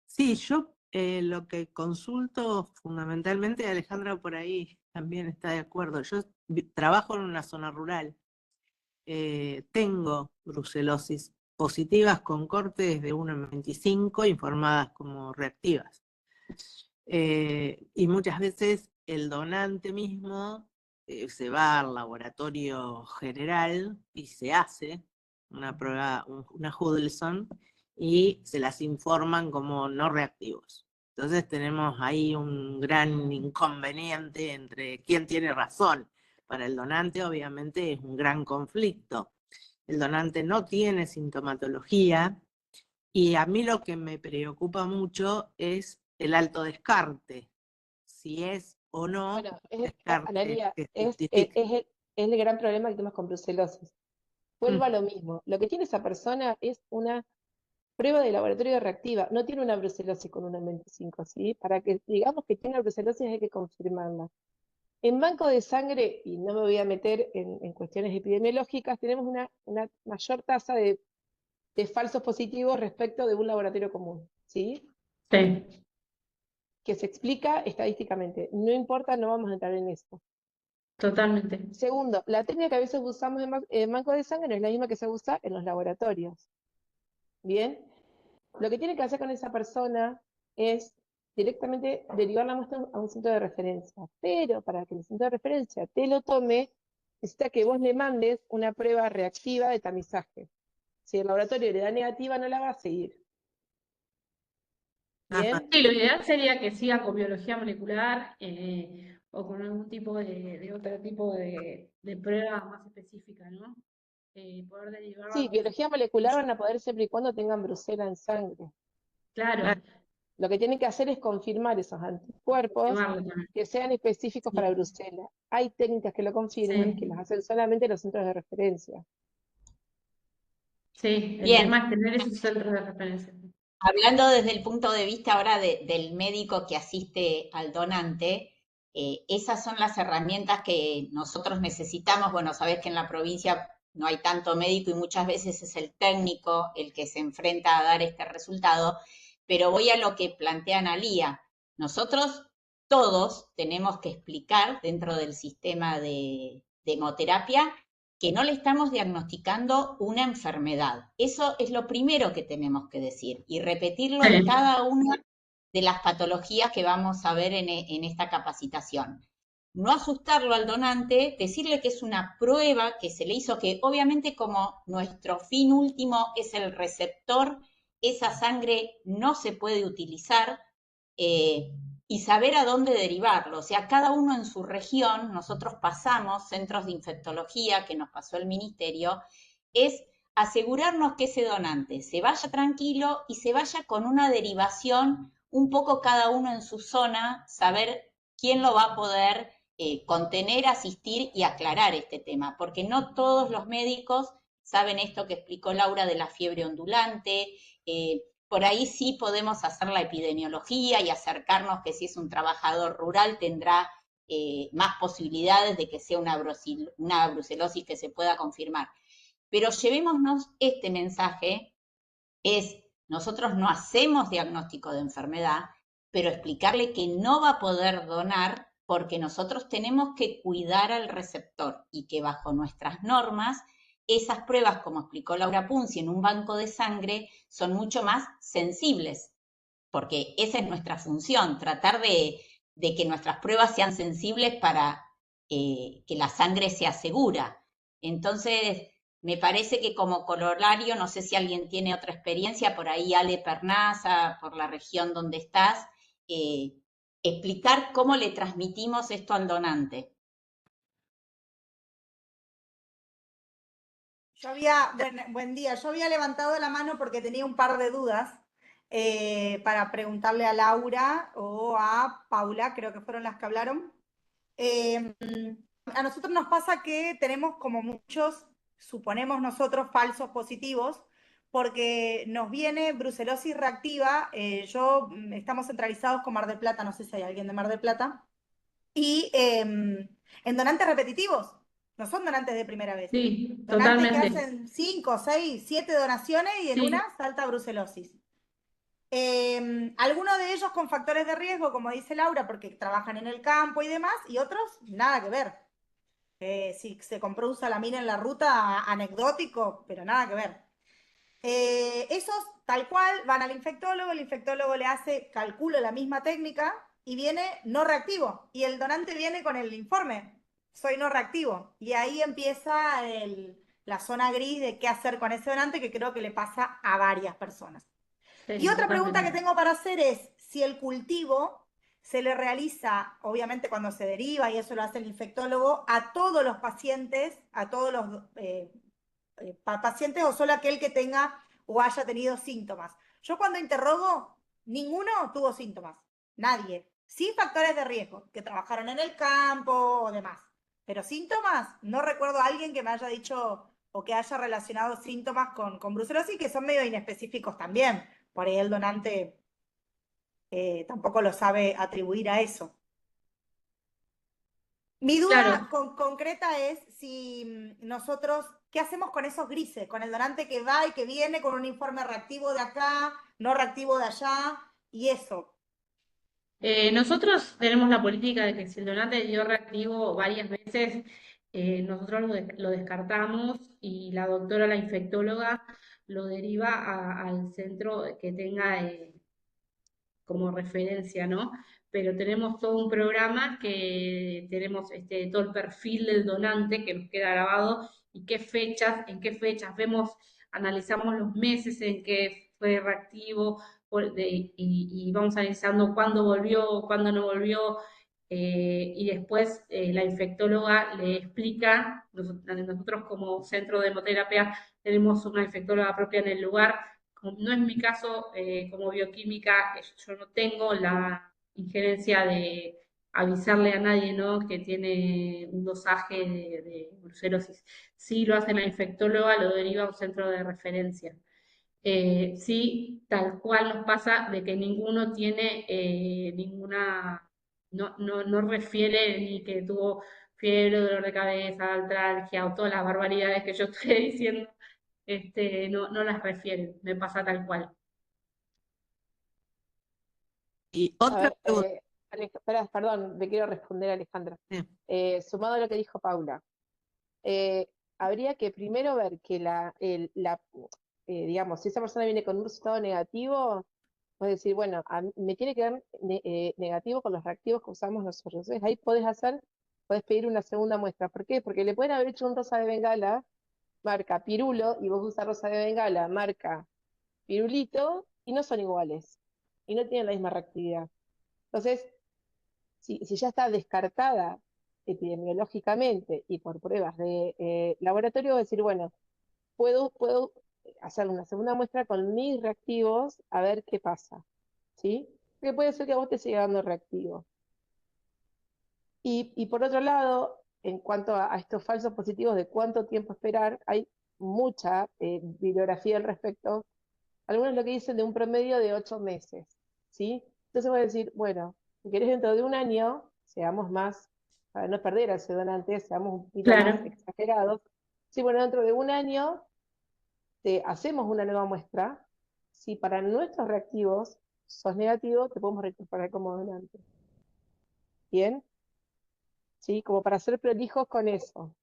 Sí, yo lo que consulto fundamentalmente, Alejandra por ahí también está de acuerdo. Yo trabajo en una zona rural, tengo brucelosis positivas con cortes de 1,25 informadas como reactivas. Y muchas veces el donante mismo se va al laboratorio general y se hace una prueba, una Huddleston, y se las informan como no reactivos. Entonces tenemos ahí un gran inconveniente entre quién tiene razón. Para el donante obviamente es un gran conflicto. El donante no tiene sintomatología, y a mí lo que me preocupa mucho es el alto descarte, si es o no Bueno, descarte Analia, que justifica. es el gran problema que tenemos con brucelosis. Vuelvo Mm. a lo mismo. Lo que tiene esa persona es una prueba de laboratorio reactiva, no tiene una brucelosis con una 25, ¿sí? Para que digamos que tiene brucelosis hay que confirmarla. En banco de sangre, y no me voy a meter en cuestiones epidemiológicas, tenemos una mayor tasa de falsos positivos respecto de un laboratorio común, ¿sí? Sí, Que se explica estadísticamente. No importa, no vamos a entrar en eso. totalmente. Segundo, la técnica que a veces usamos en banco de sangre no es la misma que se usa en los laboratorios. Bien, lo que tiene que hacer con esa persona es directamente derivar la muestra a un centro de referencia. Pero para que el centro de referencia te lo tome, necesita que vos le mandes una prueba reactiva de tamizaje. Si el laboratorio le da negativa, no la va a seguir. ¿Bien? Sí, lo ideal sería que siga con biología molecular o con algún tipo de otro tipo de prueba más específica, ¿no? Poder derivarla Sí, con biología molecular van a poder siempre y cuando tengan brucela en sangre. claro, Lo que tienen que hacer es confirmar esos anticuerpos confirmarlo también. que sean específicos para Sí, brucela. Hay técnicas que lo confirman, que sí, las hacen solamente los centros de referencia. sí, el Bien, tema es tener esos centros de referencia. hablando desde el punto de vista ahora del médico que asiste al donante, esas son las herramientas que nosotros necesitamos. Bueno, sabes que en la provincia no hay tanto médico y muchas veces es el técnico el que se enfrenta a dar este resultado, pero voy a lo que plantea Analía. Nosotros todos tenemos que explicar dentro del sistema de hemoterapia que no le estamos diagnosticando una enfermedad. Eso es lo primero que tenemos que decir y repetirlo en Sí, cada una de las patologías que vamos a ver en esta capacitación. No asustarlo al donante, decirle que es una prueba que se le hizo, que obviamente como nuestro fin último es el receptor, esa sangre no se puede utilizar, eh, y saber a dónde derivarlo. O sea, cada uno en su región, nosotros pasamos centros de infectología que nos pasó el ministerio, es asegurarnos que ese donante se vaya tranquilo y se vaya con una derivación un poco cada uno en su zona, saber quién lo va a poder contener, asistir y aclarar este tema, porque no todos los médicos saben esto que explicó Laura de la fiebre ondulante, por ahí sí podemos hacer la epidemiología y acercarnos que si es un trabajador rural tendrá más posibilidades de que sea una brucelosis que se pueda confirmar. Pero llevémonos este mensaje, es nosotros no hacemos diagnóstico de enfermedad, pero explicarle que no va a poder donar porque nosotros tenemos que cuidar al receptor y que bajo nuestras normas esas pruebas, como explicó Laura Punzi, en un banco de sangre son mucho más sensibles, porque esa es nuestra función, tratar de que nuestras pruebas sean sensibles para que la sangre sea segura. Entonces, me parece que como corolario, no sé si alguien tiene otra experiencia, por ahí Ale Pernaza, por la región donde estás, eh, explicar cómo le transmitimos esto al donante. Buen día, yo había levantado la mano porque tenía un par de dudas para preguntarle a Laura o a Paula, creo que fueron las que hablaron. Eh, a nosotros nos pasa que tenemos como muchos, suponemos nosotros, falsos positivos, porque nos viene brucelosis reactiva. Estamos centralizados con Mar del Plata, no sé si hay alguien de Mar del Plata, y en donantes repetitivos, no son donantes de primera vez. sí, Donantes que totalmente. hacen 5, 6, 7 donaciones y en una Sí, salta brucelosis. Algunos de ellos con factores de riesgo, como dice Laura, porque trabajan en el campo y demás, y otros nada que ver. Si se compró un salamín en la ruta, anecdótico, pero nada que ver. Esos, tal cual, van al infectólogo, el infectólogo le hace, calculo la misma técnica y viene no reactivo. Y el donante viene con el informe, soy no reactivo. Y ahí empieza la zona gris de qué hacer con ese donante, que creo que le pasa a varias personas. Y sí, otra pregunta que totalmente. tengo para hacer es si el cultivo se le realiza, obviamente cuando se deriva, y eso lo hace el infectólogo, a todos los pacientes, a todos los pacientes o solo aquel que tenga o haya tenido síntomas. Yo cuando interrogo, ninguno tuvo síntomas, nadie. Sí factores de riesgo, que trabajaron en el campo o demás. Pero síntomas, no recuerdo a alguien que me haya dicho o que haya relacionado síntomas con brucelosis, que son medio inespecíficos también. Por ahí el donante tampoco lo sabe atribuir a eso. Mi duda Claro, concreta es si nosotros, ¿qué hacemos con esos grises? Con el donante que va y que viene con un informe reactivo de acá, no reactivo de allá, y eso. nosotros tenemos la política de que si el donante dio reactivo varias veces, nosotros lo descartamos y la doctora, la infectóloga, lo deriva al centro que tenga como referencia, ¿no? Pero tenemos todo un programa que tenemos todo el perfil del donante que nos queda grabado y en qué fechas vemos, analizamos los meses en que fue reactivo, y vamos analizando cuándo volvió, cuándo no volvió, y después la infectóloga le explica. Nosotros como centro de hemoterapia tenemos una infectóloga propia en el lugar. No es mi caso, como bioquímica, yo no tengo la injerencia de avisarle a nadie, ¿no?, que tiene un dosaje de brucelosis. Sí lo hace la infectóloga, lo deriva a un centro de referencia. Sí, tal cual nos pasa de que ninguno tiene no refiere ni que tuvo fiebre, dolor de cabeza, artralgia o todas las barbaridades que yo estoy diciendo, no las refieren, me pasa tal cual. Y A otra ver, pregunta. espera, perdón, me quiero responder, Alejandra. Sí. Sumado a lo que dijo Paula, habría que primero ver que digamos, si esa persona viene con un resultado negativo, puedes decir, bueno, me tiene que dar negativo con los reactivos que usamos nosotros. Entonces ahí podés pedir una segunda muestra. ¿Por qué? Porque le pueden haber hecho un rosa de bengala marca pirulo y vos usas rosa de bengala marca pirulito y no son iguales y no tienen la misma reactividad. Entonces, si ya está descartada epidemiológicamente y por pruebas de laboratorio, decir, bueno, puedo hacer una segunda muestra con mis reactivos a ver qué pasa, ¿sí? Porque puede ser que a vos te siga dando reactivo. Y por otro lado, en cuanto a estos falsos positivos de cuánto tiempo esperar, hay mucha bibliografía al respecto. Algunos lo que dicen de un promedio de 8 meses, ¿sí? Entonces voy a decir, bueno, si querés dentro de un año, seamos más, para no perder a ese donante, seamos un poquito más Claro. exagerados. Sí, bueno, dentro de un año te hacemos una nueva muestra. Si para nuestros reactivos sos negativo, te podemos reincorporar como donante. ¿Bien? ¿Sí? Como para ser prolijos con eso.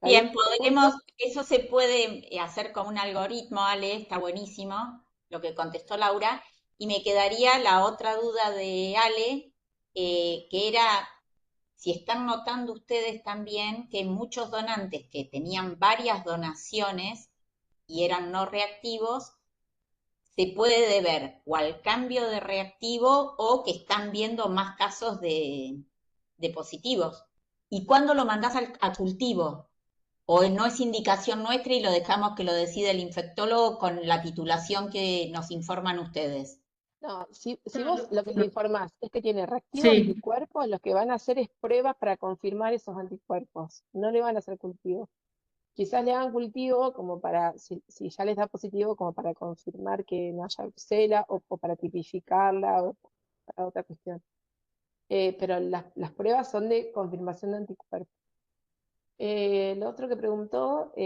Bien, eso se puede hacer con un algoritmo, Ale, está buenísimo lo que contestó Laura. Y me quedaría la otra duda de Ale, que era si están notando ustedes también que muchos donantes que tenían varias donaciones y eran no reactivos, se puede deber o al cambio de reactivo o que están viendo más casos de positivos. ¿Y cuándo lo mandás a cultivo? ¿O no es indicación nuestra y lo dejamos que lo decida el infectólogo con la titulación que nos informan ustedes? No, si vos lo que le informás es que tiene reactivo Sí, anticuerpos, lo que van a hacer es pruebas para confirmar esos anticuerpos. No le van a hacer cultivo. Quizás le hagan cultivo como para, si ya les da positivo, como para confirmar que no haya brucela o para tipificarla o para otra cuestión. Pero las pruebas son de confirmación de anticuerpos. Lo otro que preguntó, si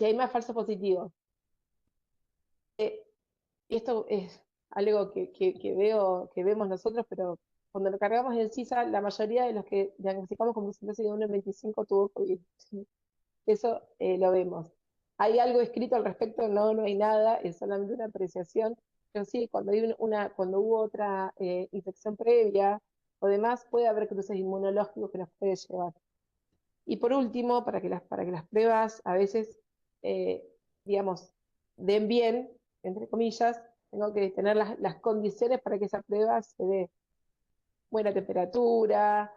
hay más falsos positivos. Y esto es algo que vemos nosotros, pero cuando lo cargamos en CISA, la mayoría de los que diagnosticamos con brucelosis de 1 en 25 tuvo COVID. Eso lo vemos. ¿Hay algo escrito al respecto? No, no hay nada, es solamente una apreciación. Pero sí, cuando hubo otra infección previa o demás, puede haber cruces inmunológicos que nos puede llevar. Y por último, para que las pruebas a veces, digamos, den bien, entre comillas, tengo que tener las condiciones para que esa prueba se dé. Buena temperatura,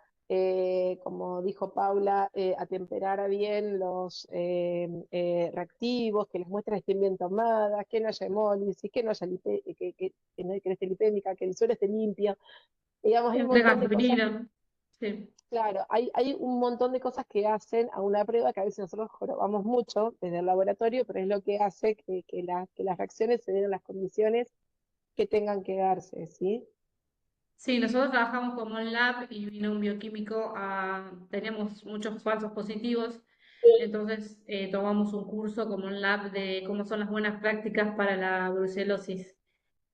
como dijo Paula, atemperar bien los reactivos, que las muestras estén bien tomadas, que no haya hemólisis, que no esté lipémica, que el suelo esté limpio. Digamos, hay un montón de cosas. sí. Claro, hay un montón de cosas que hacen a una prueba que a veces nosotros jorobamos mucho desde el laboratorio, pero es lo que hace que las reacciones se den en las condiciones que tengan que darse, ¿sí? Sí, nosotros trabajamos como en lab y vino un bioquímico, teníamos muchos falsos positivos, entonces tomamos un curso como en lab de cómo son las buenas prácticas para la brucelosis,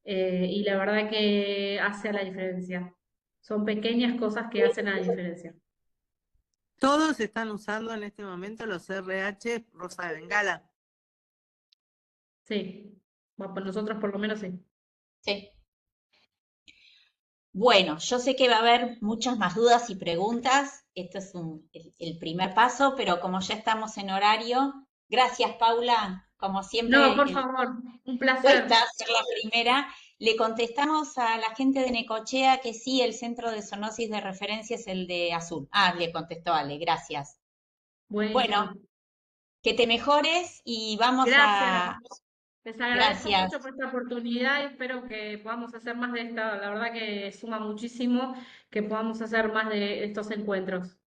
y la verdad que hace la diferencia. Son pequeñas cosas que hacen la diferencia. Todos están usando en este momento los RH rosa de bengala. Sí, bueno, pues nosotros por lo menos sí. Sí. Bueno, yo sé que va a haber muchas más dudas y preguntas. Esto es el primer paso, pero como ya estamos en horario, gracias Paula como siempre, No, por favor, un placer. cuesta ser la primera. Le contestamos a la gente de Necochea que sí, el centro de zoonosis de referencia es el de Azul. Ah, le contestó Ale, gracias. Bueno, Buenísimo. que te mejores y vamos Gracias. a... Les agradezco Gracias, mucho por esta oportunidad y espero que podamos hacer más de esta. La verdad que suma muchísimo que podamos hacer más de estos encuentros.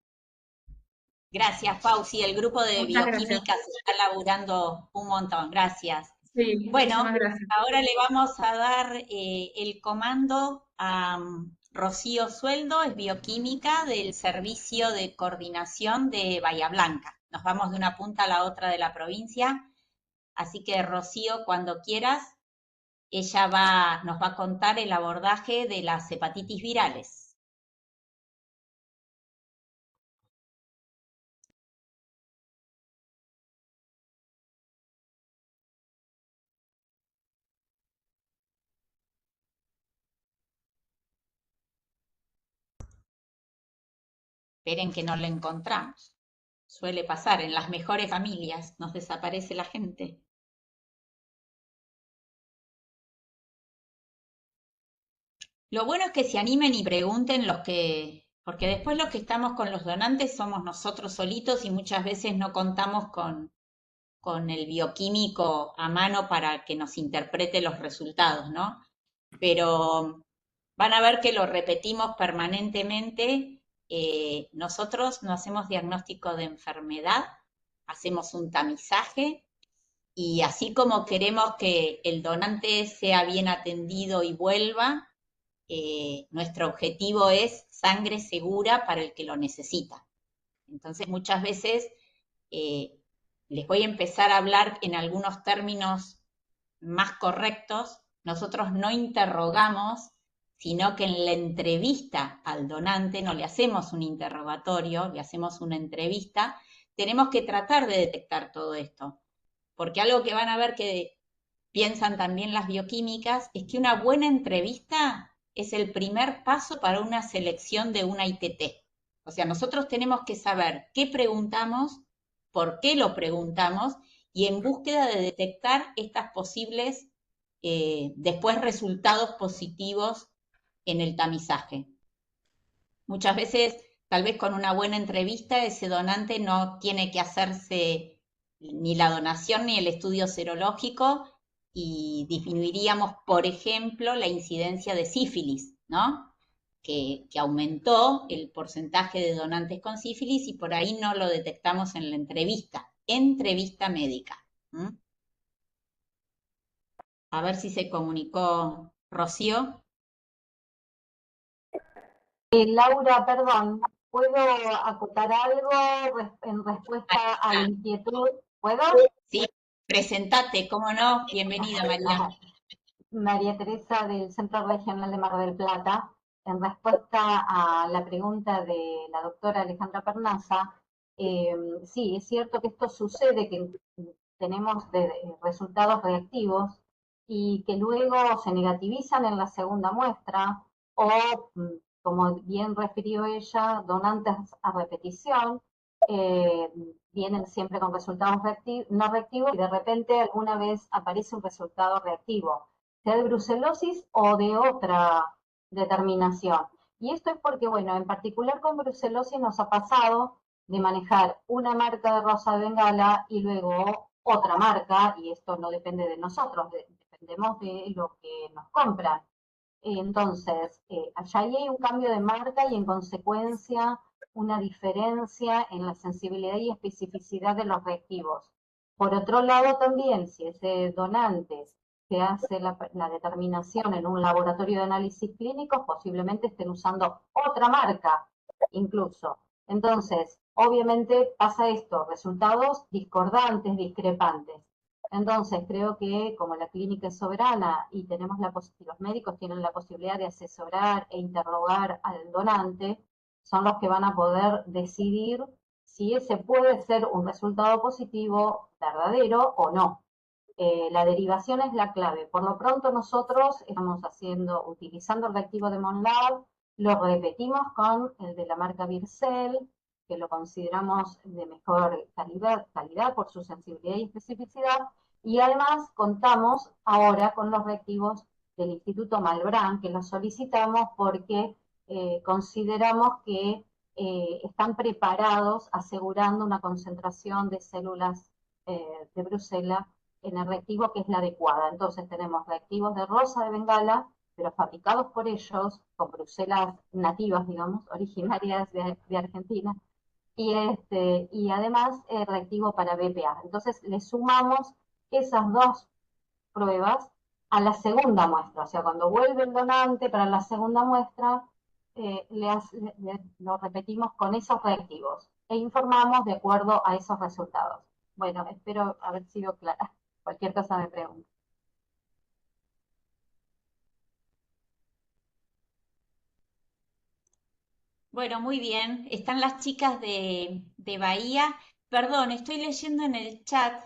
gracias, Pau. Sí, el grupo de Muchas gracias. bioquímica se está laburando un montón. Gracias. Sí, Bueno, muchísimas gracias. ahora le vamos a dar el comando a Rocío Sueldo, es bioquímica del Servicio de Coordinación de Bahía Blanca. Nos vamos de una punta a la otra de la provincia, así que Rocío, cuando quieras, ella nos va a contar el abordaje de las hepatitis virales. Esperen que no la encontramos. Suele pasar, en las mejores familias nos desaparece la gente. Lo bueno es que se animen y pregunten porque después los que estamos con los donantes somos nosotros solitos y muchas veces no contamos con el bioquímico a mano para que nos interprete los resultados, ¿no? Pero van a ver que lo repetimos permanentemente. Nosotros no hacemos diagnóstico de enfermedad, hacemos un tamizaje y así como queremos que el donante sea bien atendido y vuelva, nuestro objetivo es sangre segura para el que lo necesita. Entonces muchas veces les voy a empezar a hablar en algunos términos más correctos. Nosotros no interrogamos, sino que en la entrevista al donante no le hacemos un interrogatorio, le hacemos una entrevista. Tenemos que tratar de detectar todo esto, porque algo que van a ver que piensan también las bioquímicas es que una buena entrevista es el primer paso para una selección de una ITT. O sea, nosotros tenemos que saber qué preguntamos, por qué lo preguntamos y en búsqueda de detectar estas posibles después resultados positivos en el tamizaje. Muchas veces, tal vez con una buena entrevista, ese donante no tiene que hacerse ni la donación ni el estudio serológico y disminuiríamos, por ejemplo, la incidencia de sífilis, ¿no? Que aumentó el porcentaje de donantes con sífilis y por ahí no lo detectamos en la entrevista médica. ¿Mm? A ver si se comunicó Rocío. Laura, perdón, ¿puedo acotar algo en respuesta a la inquietud? ¿Puedo? Sí, presentate, cómo no. Bienvenida, María. María Teresa del Centro Regional de Mar del Plata. En respuesta a la pregunta de la doctora Alejandra Pernaza, sí, es cierto que esto sucede, que tenemos resultados reactivos y que luego se negativizan en la segunda muestra o, como bien refirió ella, donantes a repetición, vienen siempre con resultados no reactivos y de repente alguna vez aparece un resultado reactivo, sea de brucelosis o de otra determinación. Y esto es porque, bueno, en particular con brucelosis nos ha pasado de manejar una marca de rosa de Bengala y luego otra marca, y esto no depende de nosotros, dependemos de lo que nos compran. Entonces, allá hay un cambio de marca y en consecuencia una diferencia en la sensibilidad y especificidad de los reactivos. Por otro lado, también, si ese donante se hace la determinación en un laboratorio de análisis clínicos, posiblemente estén usando otra marca, incluso. Entonces, obviamente pasa esto, resultados discordantes, discrepantes. Entonces, creo que como la clínica es soberana y tenemos los médicos tienen la posibilidad de asesorar e interrogar al donante, son los que van a poder decidir si ese puede ser un resultado positivo, verdadero o no. La derivación es la clave. Por lo pronto nosotros estamos utilizando el reactivo de Monlab, lo repetimos con el de la marca Vircel, que lo consideramos de mejor calidad por su sensibilidad y especificidad, Y además contamos ahora con los reactivos del Instituto Malbrán, que los solicitamos porque consideramos que están preparados asegurando una concentración de células de Brucela en el reactivo que es la adecuada. Entonces tenemos reactivos de rosa de Bengala, pero fabricados por ellos, con brucelas nativas, digamos, originarias de Argentina, y además reactivo para BPA. Entonces le sumamos esas dos pruebas a la segunda muestra, o sea, cuando vuelve el donante para la segunda muestra, lo repetimos con esos reactivos e informamos de acuerdo a esos resultados. Bueno, espero haber sido clara. Cualquier cosa me pregunta. Bueno, muy bien. Están las chicas de Bahía. Perdón, estoy leyendo en el chat,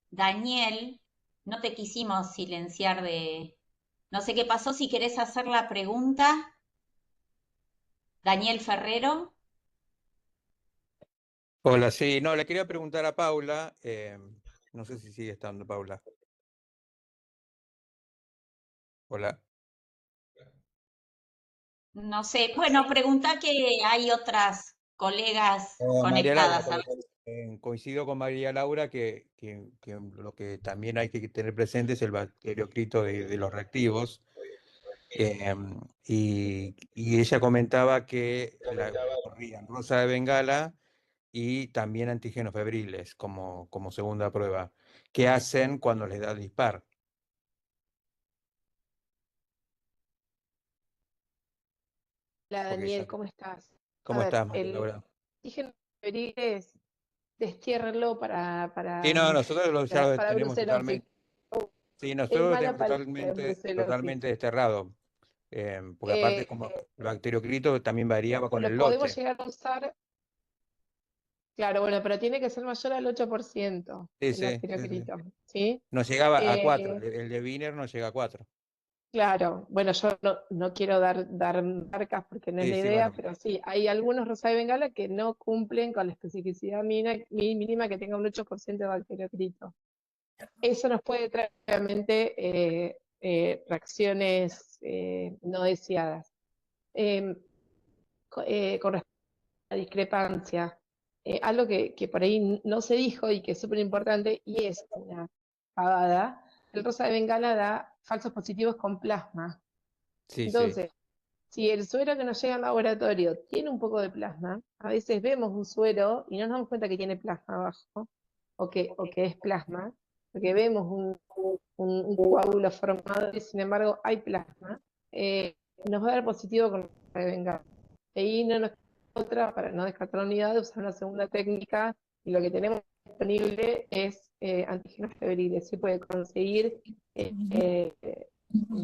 Daniel, no te quisimos silenciar de... No sé qué pasó, si querés hacer la pregunta. Daniel Ferrero. Hola, sí, no, le quería preguntar a Paula, no sé si sigue estando Paula. Hola. No sé, bueno, pregunta que hay otras colegas María Laura, conectadas. A ver. coincido con María Laura que lo que también hay que tener presente es el bacteriocrito de los reactivos. Y ella comentaba que corrían rosa de Bengala y también antígenos febriles como segunda prueba. ¿Qué hacen cuando les da dispar? Hola Porque Daniel, ¿cómo estás? A ¿Cómo ver, estás, María el Laura? antígeno febril es destiérrenlo Sí, no, nosotros ya lo para tenemos brucelosis. totalmente. Sí, Es nosotros lo mala tenemos palabra brucelosis. totalmente desterrado. Porque aparte, Eh, como el bacteriocrito también variaba con lo el podemos lote. llegar a usar, claro, bueno, pero tiene que ser mayor al 8% Sí, el sí, sí, sí. bacteriocrito, ¿sí? No llegaba a 4, Eh, el de Wiener no llega a 4. claro, bueno, yo no quiero dar marcas porque no es Sí, la sí, idea, bueno. pero sí, hay algunos rosa de Bengala que no cumplen con la especificidad mínima que tenga un 8% de bacteriocrito. Eso nos puede traer realmente reacciones no deseadas. Con respecto a la discrepancia, algo que por ahí no se dijo y que es súper importante y es una pavada, el rosa de Bengala da falsos positivos con plasma. Sí, sí. Entonces, si el suero que nos llega al laboratorio tiene un poco de plasma, a veces vemos un suero y no nos damos cuenta que tiene plasma abajo, o que es plasma, porque vemos un coágulo formado y sin embargo hay plasma, nos va a dar positivo con la de Bengala. Ahí no nos queda otra, para no descartar la unidad, de usar una segunda técnica, y lo que tenemos disponible es antígenos febriles. Se puede conseguir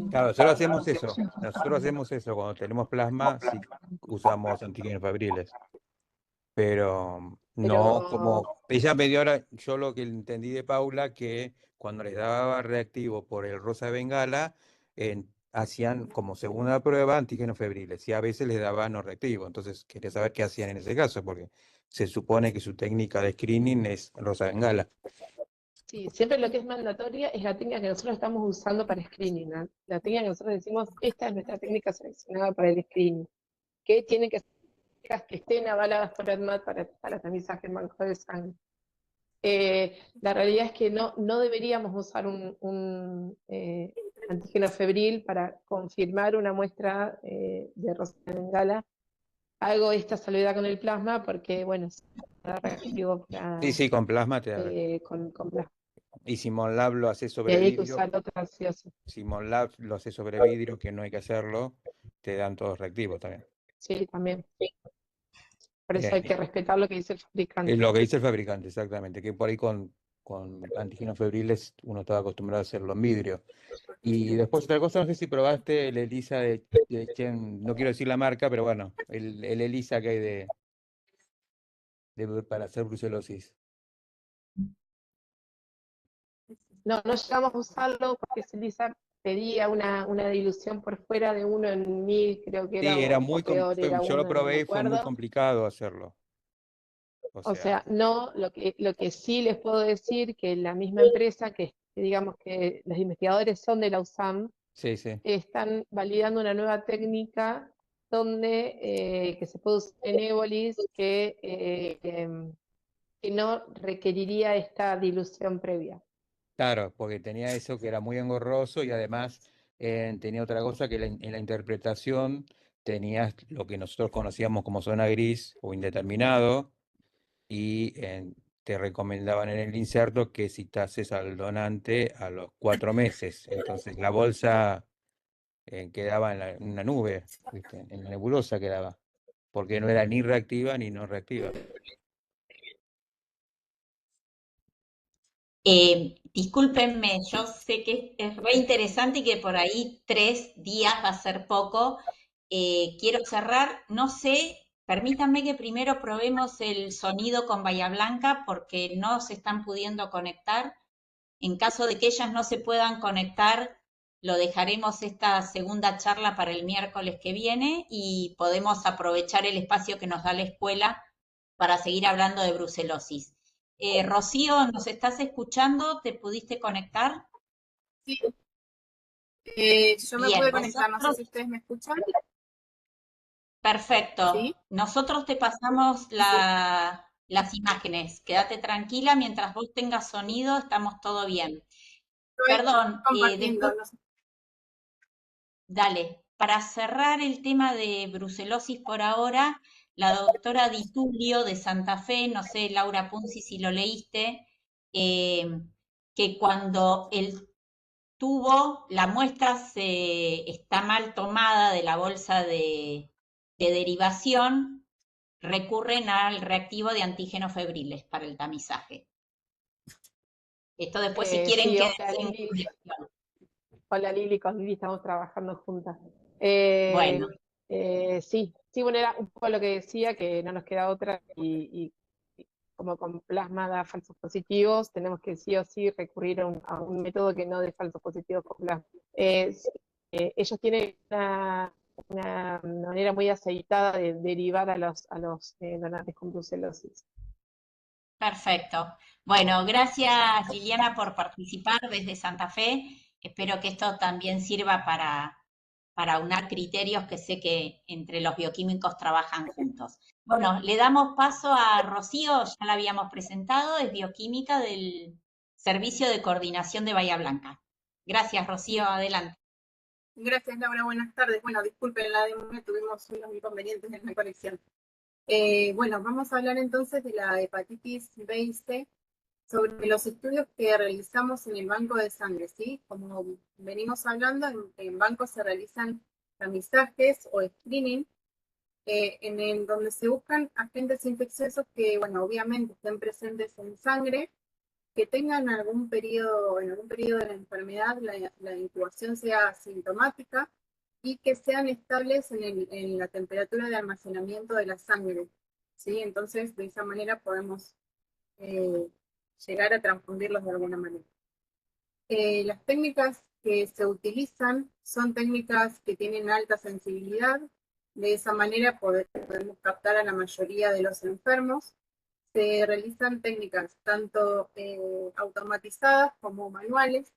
Claro, nosotros hacemos eso. Nosotros hacemos eso. Cuando tenemos plasma, sí usamos antígenos febriles. Pero no pero como ella me dio ahora, yo lo que entendí de Paula, que cuando les daba reactivo por el rosa de Bengala, hacían como segunda prueba antígenos febriles y a veces les daban no reactivo. Entonces quería saber qué hacían en ese caso, porque se supone que su técnica de screening es rosa de Bengala. sí, siempre lo que es mandatoria es la técnica que nosotros estamos usando para screening, ¿no? La técnica que nosotros decimos, esta es nuestra técnica seleccionada para el screening, que tienen que ser técnicas que estén avaladas por EDMAT para tamizaje en banco de sangre. La realidad es que no deberíamos usar un antígeno febril para confirmar una muestra de rosa de Bengala. Hago esta salvedad con el plasma porque, bueno, es reactivo Sí, sí, con plasma te da. con plasma. Y Simonlab lo hace Y sobre ahí hay que vidrio. usar otra gaseosa. Simonlab lo hace sobre vidrio, que no hay que hacerlo. Te dan todos reactivos también. Sí, también. Por eso hay que respetar lo que dice el Es fabricante. lo que dice el fabricante, exactamente, que por ahí con antígenos febriles uno estaba acostumbrado a hacerlo en vidrio. Y después otra cosa, no sé si probaste el ELISA de Chen, no quiero decir la marca, pero bueno, el ELISA que hay para hacer brucelosis. No llegamos a usarlo porque Celisa pedía una dilución por fuera de 1 en 1000, creo que era, Sí, era o peor, era yo lo 1, no me probé y fue muy acuerdo. complicado hacerlo. O O sea, sea, no, lo que sí les puedo decir que la misma empresa que digamos que los investigadores son de la USAM, Sí, sí. están validando una nueva técnica donde que se puede usar en ébolis que no requeriría esta dilución previa. Claro, porque tenía eso que era muy engorroso y además tenía otra cosa que en la interpretación tenías lo que nosotros conocíamos como zona gris o indeterminado y te recomendaban en el inserto que citases al donante a los 4 meses. Entonces la bolsa quedaba en una nube, ¿viste? En la nebulosa quedaba, porque no era ni reactiva ni no reactiva. Discúlpenme, yo sé que es re interesante y que por ahí 3 días va a ser poco. Quiero cerrar, no sé, permítanme que primero probemos el sonido con Bahía Blanca porque no se están pudiendo conectar. En caso de que ellas no se puedan conectar, lo dejaremos esta segunda charla para el miércoles que viene y podemos aprovechar el espacio que nos da la escuela para seguir hablando de brucelosis. Rocío, ¿nos estás escuchando? ¿Te pudiste conectar? Sí, yo me Bien, pude conectar, no sé nosotros, si ustedes me escuchan. perfecto. ¿Sí? Nosotros te pasamos las imágenes. Quédate tranquila, mientras vos tengas sonido, estamos todo bien. Estoy Perdón, compartiendo. después, dale, para cerrar el tema de brucelosis por ahora, la doctora Di Tullio de Santa Fe, no sé, Laura Punzi, si lo leíste, que cuando el tubo, la muestra está mal tomada de la bolsa de derivación, recurren al reactivo de antígenos febriles para el tamizaje. Esto después, si quieren, Sí, quédense en conexión. hola Lili, con Lili estamos trabajando juntas. Bueno, Sí, bueno, era un poco lo que decía, que no nos queda otra y como con plasma da falsos positivos, tenemos que sí o sí recurrir a un método que no dé falsos positivos con plasma. Sí, ellos tienen una manera muy aceitada de derivar a los donantes con brucelosis. perfecto. Bueno, gracias Liliana por participar desde Santa Fe. Espero que esto también sirva para unar criterios que sé que entre los bioquímicos trabajan juntos. Bueno, le damos paso a Rocío, ya la habíamos presentado, es bioquímica del Servicio de Coordinación de Bahía Blanca. Gracias, Rocío, adelante. Gracias, Laura. Buenas tardes. Bueno, disculpen la demora, tuvimos unos inconvenientes en la conexión. Bueno, vamos a hablar entonces de la hepatitis B y C, sobre los estudios que realizamos en el banco de sangre, ¿sí? Como venimos hablando, en bancos se realizan tamizajes o screening, donde se buscan agentes infecciosos que, bueno, obviamente estén presentes en sangre, que tengan en algún periodo de la enfermedad la incubación sea asintomática y que sean estables en la temperatura de almacenamiento de la sangre, ¿sí? Entonces, de esa manera podemos llegar a transfundirlos de alguna manera. Las técnicas que se utilizan son técnicas que tienen alta sensibilidad, de esa manera podemos captar a la mayoría de los enfermos. Se realizan técnicas tanto automatizadas como manuales.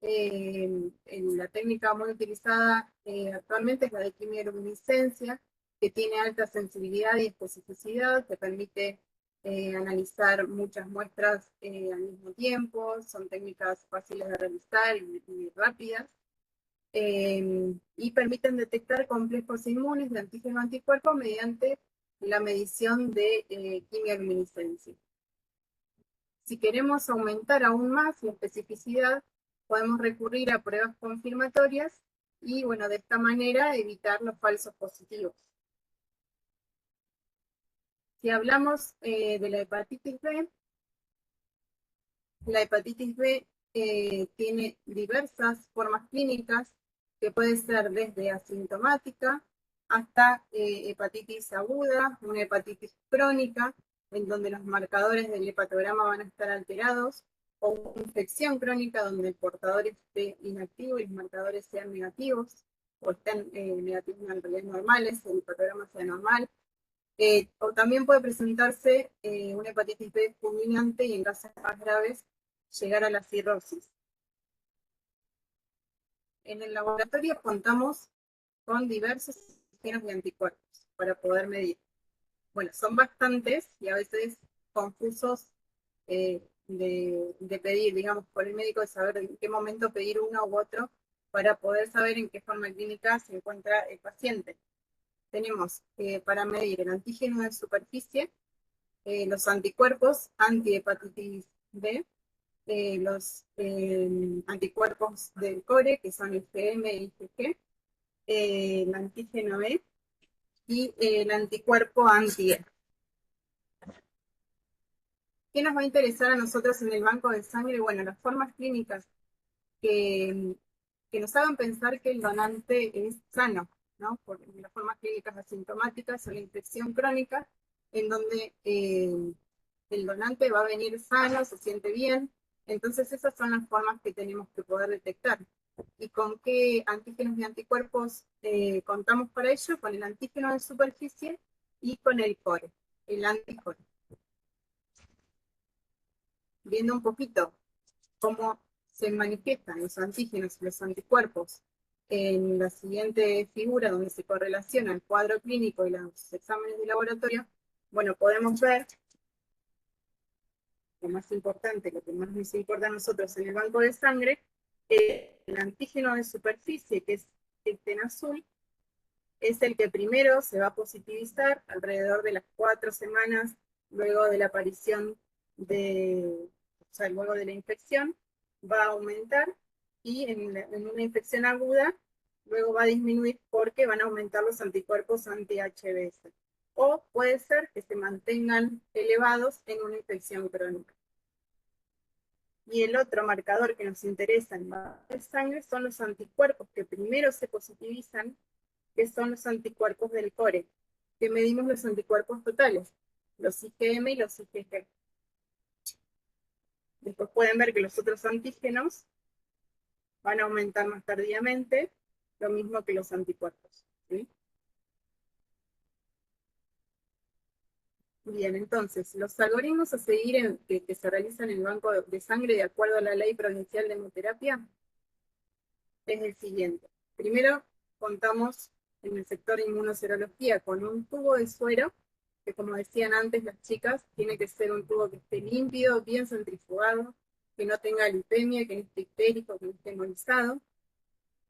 La técnica muy utilizada actualmente es la de quimioluminiscencia, que tiene alta sensibilidad y especificidad, que permite analizar muchas muestras al mismo tiempo. Son técnicas fáciles de realizar y rápidas. Y permiten detectar complejos inmunes de antígeno-anticuerpo mediante la medición de quimioluminiscencia. Si queremos aumentar aún más la especificidad, podemos recurrir a pruebas confirmatorias y, bueno, de esta manera evitar los falsos positivos. Si hablamos de la hepatitis B tiene diversas formas clínicas que puede ser desde asintomática hasta hepatitis aguda, una hepatitis crónica, en donde los marcadores del hepatograma van a estar alterados, o una infección crónica donde el portador esté inactivo y los marcadores sean negativos, o estén negativos en realidades normales, el hepatograma sea normal. O también puede presentarse una hepatitis B fulminante y en casos más graves llegar a la cirrosis. En el laboratorio contamos con diversos antígenos y anticuerpos para poder medir. Bueno, son bastantes y a veces confusos de pedir, digamos, por el médico, de saber en qué momento pedir uno u otro para poder saber en qué forma clínica se encuentra el paciente. Tenemos para medir el antígeno de superficie, los anticuerpos antihepatitis B, los anticuerpos del core, que son IgM y IgG, el antígeno E y el anticuerpo anti-E. ¿Qué nos va a interesar a nosotros en el banco de sangre? Bueno, las formas clínicas que nos hagan pensar que el donante es sano, ¿no? Porque las formas clínicas asintomáticas son la infección crónica, en donde el donante va a venir sano, se siente bien. Entonces esas son las formas que tenemos que poder detectar. ¿Y con qué antígenos y anticuerpos contamos para ello? Con el antígeno de superficie y con el core, el anticore. Viendo un poquito cómo se manifiestan los antígenos y los anticuerpos en la siguiente figura, donde se correlaciona el cuadro clínico y los exámenes de laboratorio, bueno, podemos ver lo más importante, lo que más nos importa a nosotros en el banco de sangre, el antígeno de superficie, que es este en azul, es el que primero se va a positivizar alrededor de las 4 semanas luego de la aparición luego de la infección, va a aumentar y en una infección aguda luego va a disminuir porque van a aumentar los anticuerpos anti-HBs. O puede ser que se mantengan elevados en una infección crónica. Y el otro marcador que nos interesa en la sangre son los anticuerpos que primero se positivizan, que son los anticuerpos del core, que medimos los anticuerpos totales, los IgM y los IgG. Después pueden ver que los otros antígenos van a aumentar más tardíamente, lo mismo que los anticuerpos, ¿sí? Bien, entonces, los algoritmos a seguir que se realizan en el banco de sangre de acuerdo a la Ley Provincial de Hemoterapia es el siguiente. Primero, contamos en el sector de inmunoserología con un tubo de suero, que como decían antes las chicas, tiene que ser un tubo que esté límpido, bien centrifugado, que no tenga lipemia, que no esté ictérico, que no esté hemolizado.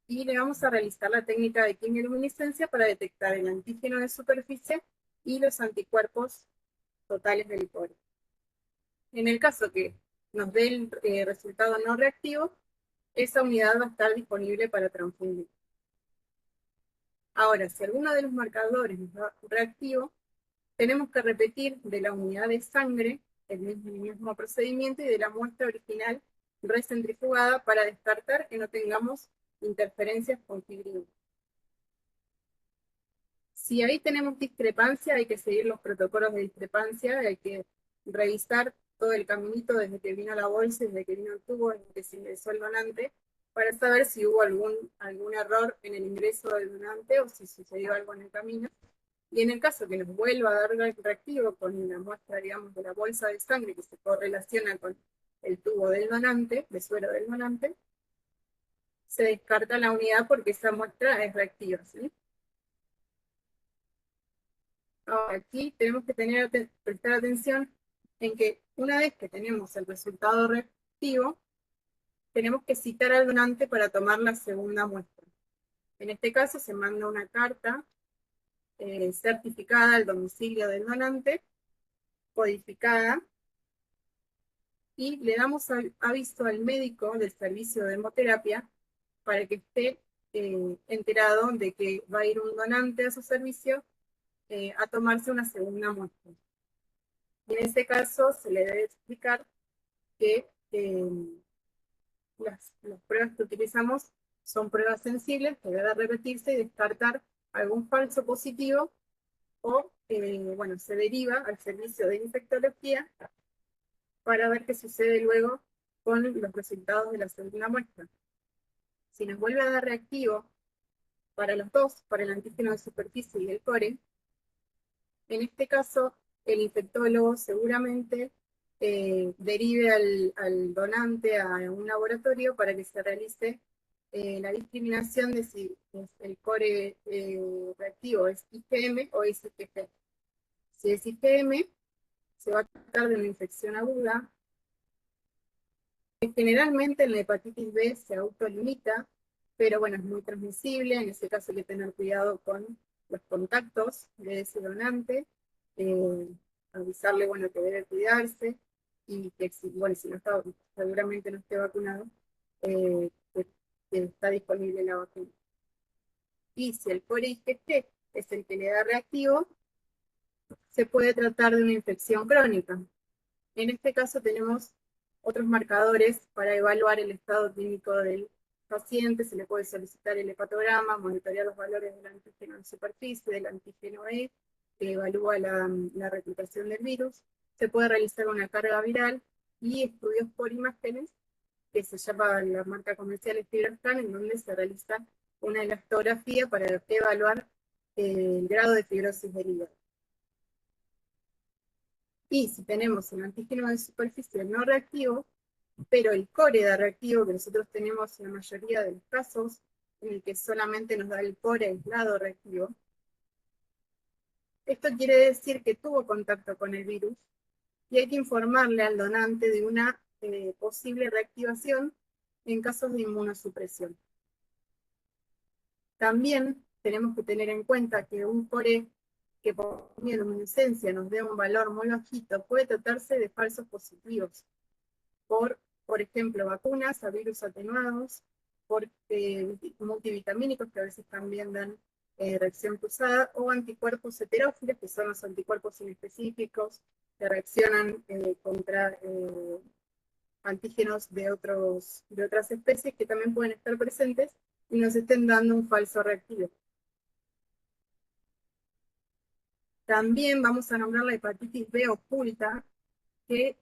Y le vamos a realizar la técnica de quimioluminiscencia para detectar el antígeno de superficie y los anticuerpos totales del core. En el caso que nos dé el resultado no reactivo, esa unidad va a estar disponible para transfundir. Ahora, si alguno de los marcadores nos da reactivo, tenemos que repetir de la unidad de sangre el mismo procedimiento y de la muestra original recentrifugada para descartar que no tengamos interferencias con fibrina. Si ahí tenemos discrepancia, hay que seguir los protocolos de discrepancia, hay que revisar todo el caminito desde que vino la bolsa, desde que vino el tubo, desde que se ingresó el donante, para saber si hubo algún error en el ingreso del donante o si sucedió algo en el camino. Y en el caso que nos vuelva a dar reactivo con la muestra, digamos, de la bolsa de sangre que se correlaciona con el tubo del donante, de suero del donante, se descarta la unidad porque esa muestra es reactiva, ¿sí? Ahora, aquí tenemos que prestar atención en que una vez que tenemos el resultado reactivo, tenemos que citar al donante para tomar la segunda muestra. En este caso se manda una carta certificada al domicilio del donante, codificada, y le damos aviso al médico del servicio de hemoterapia para que esté enterado de que va a ir un donante a su servicio a tomarse una segunda muestra. Y en este caso se le debe explicar que las pruebas que utilizamos son pruebas sensibles, que debe repetirse y descartar algún falso positivo o, bueno, se deriva al servicio de infectología para ver qué sucede luego con los resultados de la segunda muestra. Si nos vuelve a dar reactivo para los dos, para el antígeno de superficie y el core, en este caso el infectólogo seguramente derive al donante a un laboratorio para que se realice la discriminación de si el core reactivo es IgM o es IgG. Si es IgM, se va a tratar de una infección aguda, que generalmente en la hepatitis B se autolimita, pero bueno, es muy transmisible, en ese caso hay que tener cuidado con los contactos de ese donante, avisarle, bueno, que debe cuidarse, y que bueno, si no está, seguramente no esté vacunado, que está disponible la vacuna. Y si el core IgG es el que le da reactivo, se puede tratar de una infección crónica. En este caso tenemos otros marcadores para evaluar el estado clínico del paciente. Se le puede solicitar el hepatograma, monitorear los valores del antígeno en superficie, del antígeno E, que evalúa la replicación del virus. Se puede realizar una carga viral y estudios por imágenes, que se llama, la marca comercial es FibroScan, en donde se realiza una elastografía para evaluar el grado de fibrosis del hígado. Y si tenemos un antígeno de superficie no reactivo, pero el core da reactivo, que nosotros tenemos en la mayoría de los casos, en el que solamente nos da el core aislado reactivo, esto quiere decir que tuvo contacto con el virus y hay que informarle al donante de una posible reactivación en casos de inmunosupresión. También tenemos que tener en cuenta que un core que por luminiscencia nos dé un valor muy bajito puede tratarse de falsos positivos por ejemplo, vacunas a virus atenuados, por multivitamínicos que a veces también dan reacción cruzada, o anticuerpos heterófilos, que son los anticuerpos inespecíficos que reaccionan contra antígenos de otras especies que también pueden estar presentes y nos estén dando un falso reactivo. También vamos a nombrar la hepatitis B oculta, que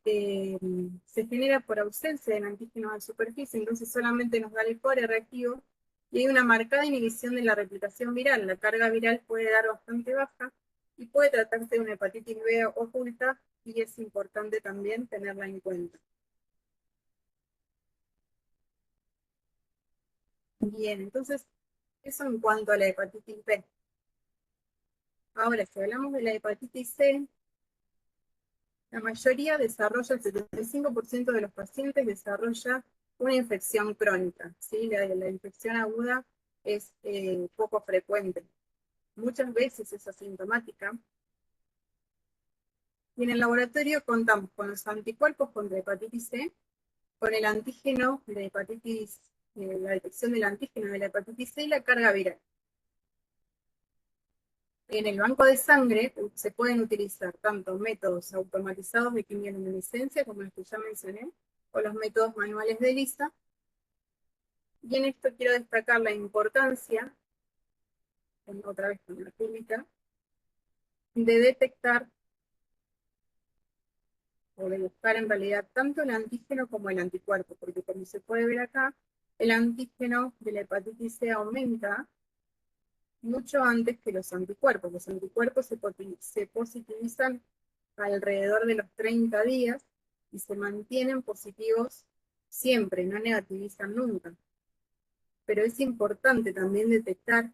se genera por ausencia del antígeno de superficie, entonces solamente nos da el core reactivo, y hay una marcada inhibición de la replicación viral. La carga viral puede dar bastante baja, y puede tratarse de una hepatitis B oculta, y es importante también tenerla en cuenta. Bien, entonces, eso en cuanto a la hepatitis B. Ahora, si hablamos de la hepatitis C, la mayoría desarrolla, el 75% de los pacientes desarrolla una infección crónica, ¿sí? La infección aguda es poco frecuente. Muchas veces es asintomática. Y en el laboratorio contamos con los anticuerpos contra hepatitis C, con el antígeno de hepatitis, la detección del antígeno de la hepatitis C y la carga viral. En el banco de sangre se pueden utilizar tanto métodos automatizados de quimioluminiscencia, como los que ya mencioné, o los métodos manuales de ELISA. Y en esto quiero destacar la importancia, otra vez con la pública, de detectar o de buscar en realidad tanto el antígeno como el anticuerpo, porque como se puede ver acá, el antígeno de la hepatitis C aumenta mucho antes que los anticuerpos. Los anticuerpos se positivizan alrededor de los 30 días y se mantienen positivos siempre, no negativizan nunca. Pero es importante también detectar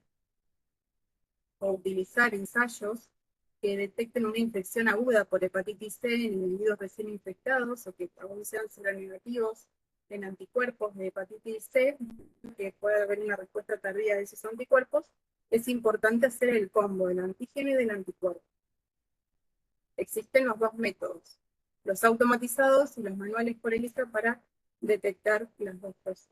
o utilizar ensayos que detecten una infección aguda por hepatitis C en individuos recién infectados, o que aún sean seronegativos en anticuerpos de hepatitis C, que puede haber una respuesta tardía de esos anticuerpos. Es importante hacer el combo del antígeno y del anticuerpo. Existen los dos métodos, los automatizados y los manuales por ELISA, para detectar las dos cosas.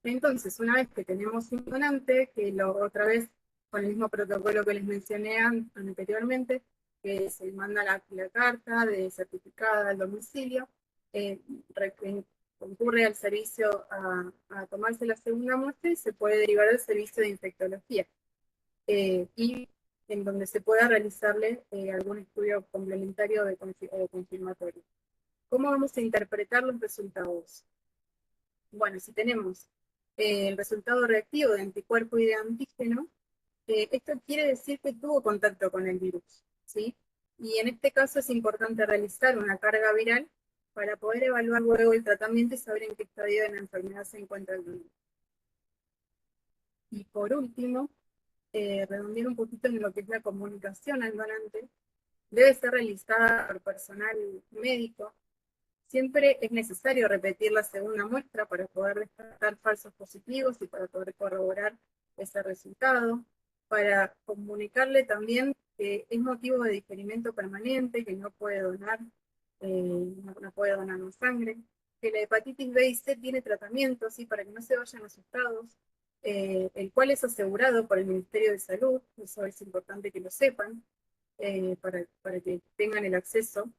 Entonces, una vez que tenemos un donante, que otra vez con el mismo protocolo que les mencioné anteriormente, que se manda la carta de certificada al domicilio, concurre al servicio a tomarse la segunda muestra y se puede derivar al servicio de infectología, y en donde se pueda realizarle algún estudio complementario o confirmatorio. ¿Cómo vamos a interpretar los resultados? Bueno, si tenemos el resultado reactivo de anticuerpo y de antígeno, esto quiere decir que tuvo contacto con el virus, ¿sí? Y en este caso es importante realizar una carga viral para poder evaluar luego el tratamiento y saber en qué estadio de la enfermedad se encuentra el donante. Y por último, redondear un poquito en lo que es la comunicación al donante. Debe ser realizada por personal médico. Siempre es necesario repetir la segunda muestra para poder descartar falsos positivos y para poder corroborar ese resultado, para comunicarle también que es motivo de diferimiento permanente, que no puede donar, no puede donar más sangre, que la hepatitis B y C tiene tratamiento, ¿sí? Para que no se vayan asustados, el cual es asegurado por el Ministerio de Salud, eso es importante que lo sepan, para que tengan el acceso,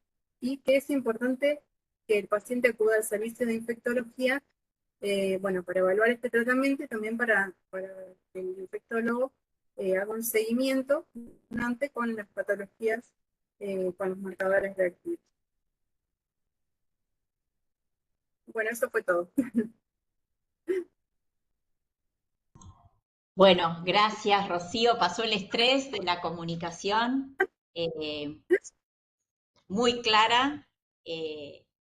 y que es importante que el paciente acuda al servicio de infectología, bueno, para evaluar este tratamiento y también para que el infectólogo haga un seguimiento con las patologías, con los marcadores reactivos. Bueno, eso fue todo. Bueno, gracias, Rocío. Pasó el estrés de la comunicación, muy clara.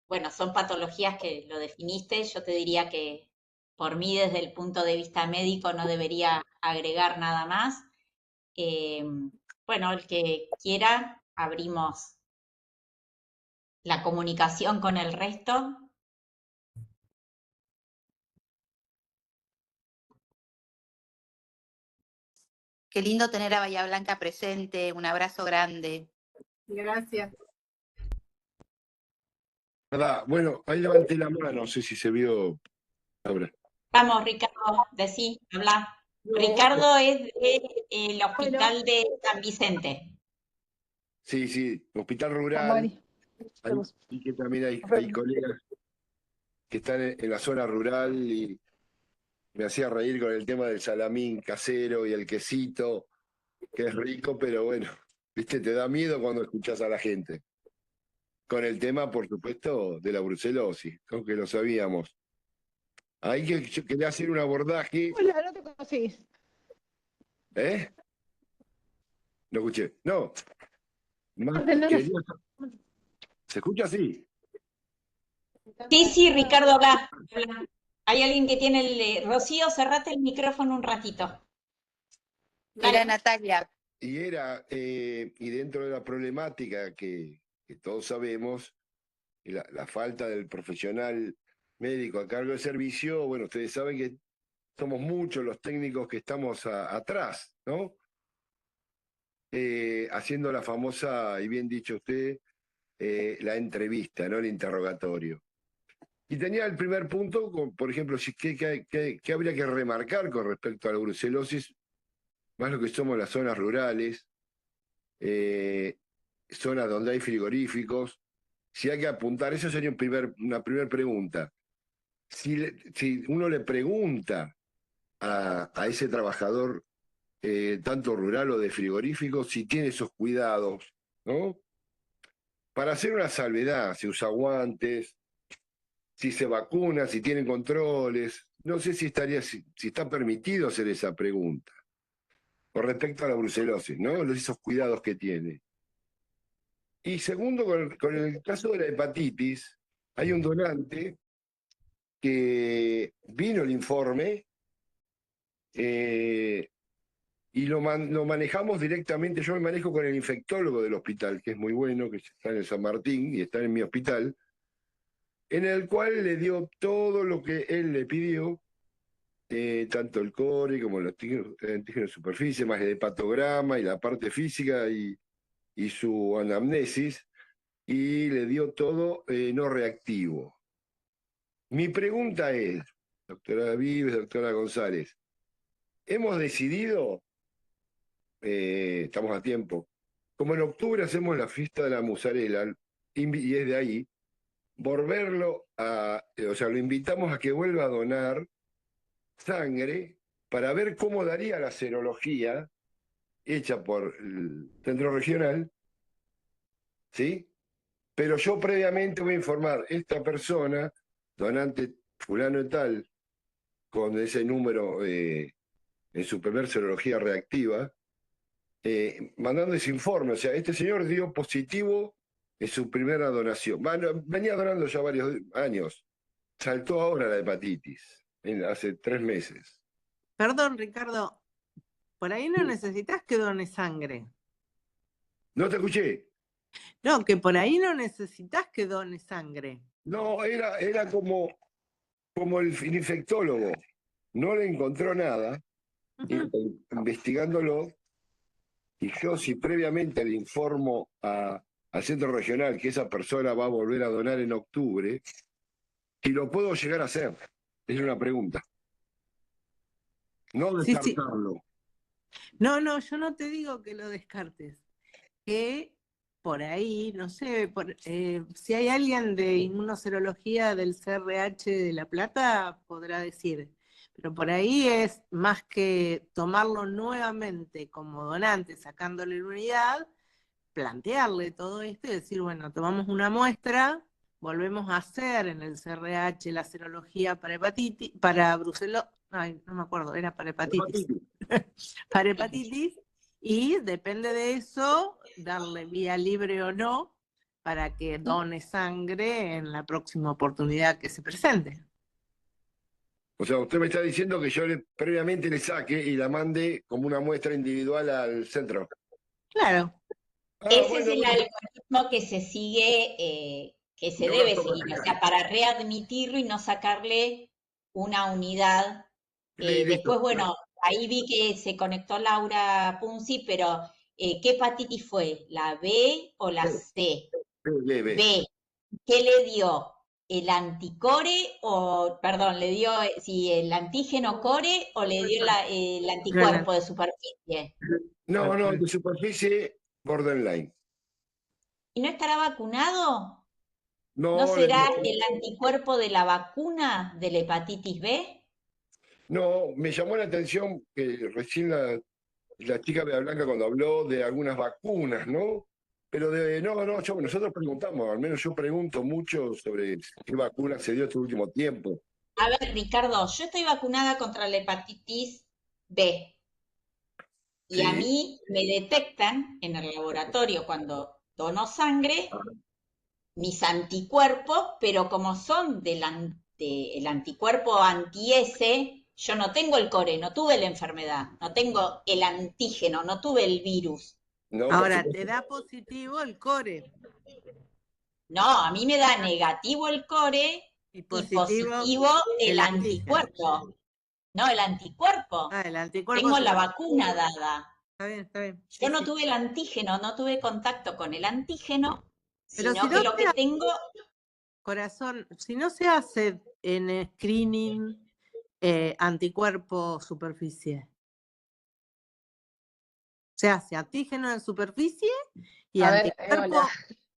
Bueno, son patologías que lo definiste. Yo te diría que por mí, desde el punto de vista médico, no debería agregar nada más. Bueno, el que quiera, abrimos la comunicación con el resto. Qué lindo tener a Bahía Blanca presente. Un abrazo grande. Gracias. ¿Verdad? Bueno, ahí levanté la mano, no sé si se vio ahora. Vamos, Ricardo, decí, habla. Ricardo es del Hospital de San Vicente. Sí, sí, hospital rural. Y que también hay colegas que están en la zona rural y me hacía reír con el tema del salamín casero y el quesito, que es rico, pero bueno, viste, te da miedo cuando escuchás a la gente. Con el tema, por supuesto, de la brucelosis, aunque lo sabíamos. Ahí que yo quería hacer un abordaje. Hola, no te conocí. ¿Eh? No escuché. No. ¿Se escucha así? Sí, Ricardo, habla. Hay alguien que tiene el... Rocío, cerrate el micrófono un ratito. Era Natalia. Y y dentro de la problemática que todos sabemos, la falta del profesional médico a cargo del servicio, bueno, ustedes saben que somos muchos los técnicos que estamos atrás, ¿no? Haciendo la famosa, y bien dicho usted, la entrevista, ¿no? El interrogatorio. Y tenía el primer punto, por ejemplo, ¿qué habría que remarcar con respecto a la brucelosis? Más lo que somos las zonas rurales, zonas donde hay frigoríficos. Si hay que apuntar, eso sería una primera pregunta. Si uno le pregunta a ese trabajador, tanto rural o de frigorífico, si tiene esos cuidados, ¿no? Para hacer una salvedad, si usa guantes, si se vacuna, si tiene controles. No sé si está permitido hacer esa pregunta con respecto a la brucelosis, ¿no? Esos cuidados que tiene. Y segundo, con el caso de la hepatitis, hay un donante que vino el informe y lo manejamos directamente. Yo me manejo con el infectólogo del hospital, que es muy bueno, que está en el San Martín y está en mi hospital, en el cual le dio todo lo que él le pidió, tanto el core como el antígeno de superficie, más el hepatograma y la parte física y su anamnesis, y le dio todo no reactivo. Mi pregunta es, doctora Vives, doctora González, hemos decidido, estamos a tiempo, como en octubre hacemos la fiesta de la mozzarella, y es de ahí, volverlo o sea, lo invitamos a que vuelva a donar sangre para ver cómo daría la serología hecha por el centro regional, ¿sí? Pero yo previamente voy a informar, esta persona, donante fulano y tal, con ese número en su primer serología reactiva, mandando ese informe. O sea, este señor dio positivo es su primera donación. Bueno, venía donando ya varios años. Saltó ahora la hepatitis, hace 3 meses. Perdón, Ricardo, por ahí no necesitas que dones sangre. ¿No te escuché? No, que por ahí no necesitas que dones sangre. No, era como el infectólogo. No le encontró nada, investigándolo, y yo si previamente le informo al centro regional que esa persona va a volver a donar en octubre, si lo puedo llegar a hacer, es una pregunta. No Sí, sí. descartarlo. No, yo no te digo que lo descartes. Que por ahí, no sé, si hay alguien de inmunoserología del CRH de La Plata, podrá decir. Pero por ahí es más que tomarlo nuevamente como donante, sacándole la unidad, plantearle todo esto y decir, bueno, tomamos una muestra, volvemos a hacer en el CRH la serología para hepatitis, para brucelosis, ay, no me acuerdo, era para hepatitis. Para hepatitis, y depende de eso, darle vía libre o no, para que done sangre en la próxima oportunidad que se presente. O sea, usted me está diciendo que yo previamente le saque y la mande como una muestra individual al centro. Claro. Ese bueno, es el algoritmo que se sigue, que se debe seguir, o sea, para readmitirlo y no sacarle una unidad. Después, bueno, ahí vi que se conectó Laura Punzi, pero ¿qué hepatitis fue? ¿La B o la C? B. ¿Qué le dio? ¿El anticore o, perdón, le dio, si el antígeno core o le dio el anticuerpo de superficie? No, de superficie borderline. ¿Y no estará vacunado? No, ¿No será el anticuerpo de la vacuna de la hepatitis B? No, me llamó la atención que recién la chica de Blanca cuando habló de algunas vacunas, ¿no? Pero nosotros preguntamos, al menos yo pregunto mucho sobre qué vacuna se dio este último tiempo. A ver, Ricardo, yo estoy vacunada contra la hepatitis B. Y a mí me detectan en el laboratorio cuando dono sangre mis anticuerpos, pero como son del anticuerpo anti-S, yo no tengo el core, no tuve la enfermedad, no tengo el antígeno, no tuve el virus. No, ahora, te da positivo el core. No, a mí me da negativo el core y positivo el anticuerpo. No, el anticuerpo. El anticuerpo. Tengo la vacuna dada. Está bien, está bien. Yo no tuve el antígeno, no tuve contacto con el antígeno, pero sino que lo que tengo... Corazón, si no se hace en screening anticuerpo superficie, se hace antígeno en superficie y anticuerpo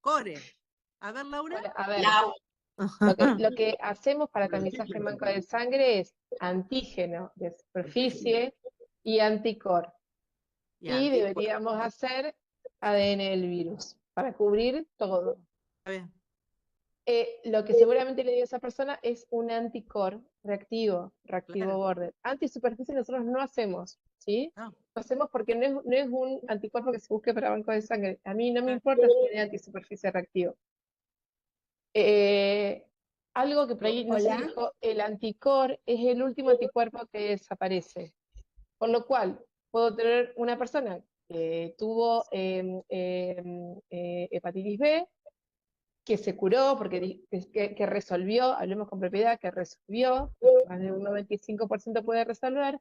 core. A ver, Laura. A ver, lo que hacemos para tamizaje en banco de sangre es antígeno de superficie y anticor. Y deberíamos hacer ADN del virus para cubrir todo. Lo que seguramente le dio a esa persona es un anticor reactivo border. Antisuperficie nosotros no hacemos, ¿sí? No hacemos porque no es un anticuerpo que se busque para banco de sangre. A mí no me importa si tiene antisuperficie reactivo. Algo que por ahí no se dijo, el anticor es el último anticuerpo que desaparece. Por lo cual, puedo tener una persona que tuvo hepatitis B, que se curó, que resolvió, hablemos con propiedad, que resolvió, más de un 95% puede resolver,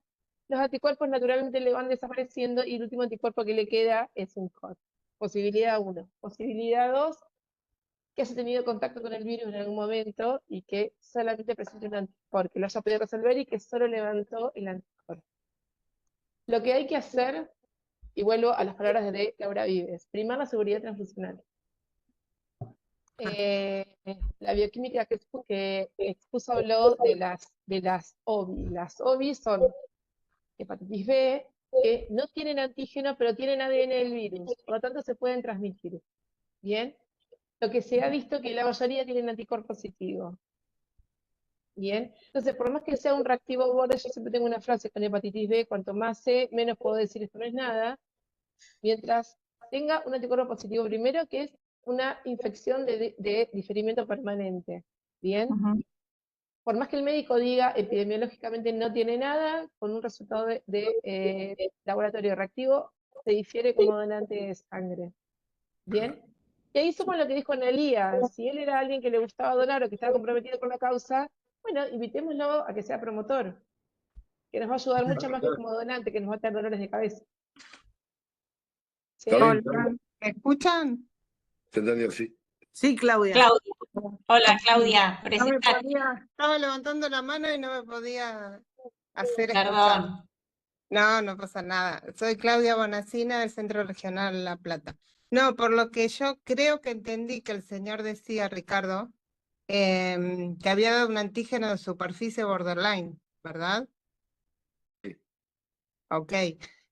los anticuerpos naturalmente le van desapareciendo y el último anticuerpo que le queda es un COR. Posibilidad 1. Posibilidad 2, que haya tenido contacto con el virus en algún momento y que solamente presente un anticuerpo, que lo haya podido resolver y que solo levantó el anticuerpo. Lo que hay que hacer, y vuelvo a las palabras de Laura Vives, primar la seguridad transfusional. La bioquímica que expuso habló de las OVI. Las OVI son hepatitis B, que no tienen antígeno, pero tienen ADN del virus, por lo tanto se pueden transmitir. ¿Bien? Lo que se ha visto que la mayoría tienen anticuerpo positivo. ¿Bien? Entonces, por más que sea un reactivo border, yo siempre tengo una frase con hepatitis B, cuanto más sé, menos puedo decir esto no es nada, mientras tenga un anticuerpo positivo primero, que es una infección de diferimiento permanente. ¿Bien? Por más que el médico diga epidemiológicamente no tiene nada, con un resultado de laboratorio reactivo, se difiere como donante de sangre. ¿Bien? Y ahí sumo lo que dijo Analía. Si él era alguien que le gustaba donar o que estaba comprometido con la causa, bueno, invitémoslo a que sea promotor, que nos va a ayudar mucho más que como donante, que nos va a dar dolores de cabeza. ¿Sí? ¿Está bien? Hola, ¿me escuchan? ¿Se entendió? Sí. Sí, Claudia. Claudia. Hola, Claudia, No me presentate. podía, estaba levantando la mano y no me podía hacer escuchar. Perdón. No, no pasa nada. Soy Claudia Bonacina del Centro Regional La Plata. No, por lo que yo creo que entendí que el señor decía, Ricardo, que había dado un antígeno de superficie borderline, ¿verdad? Sí. Ok.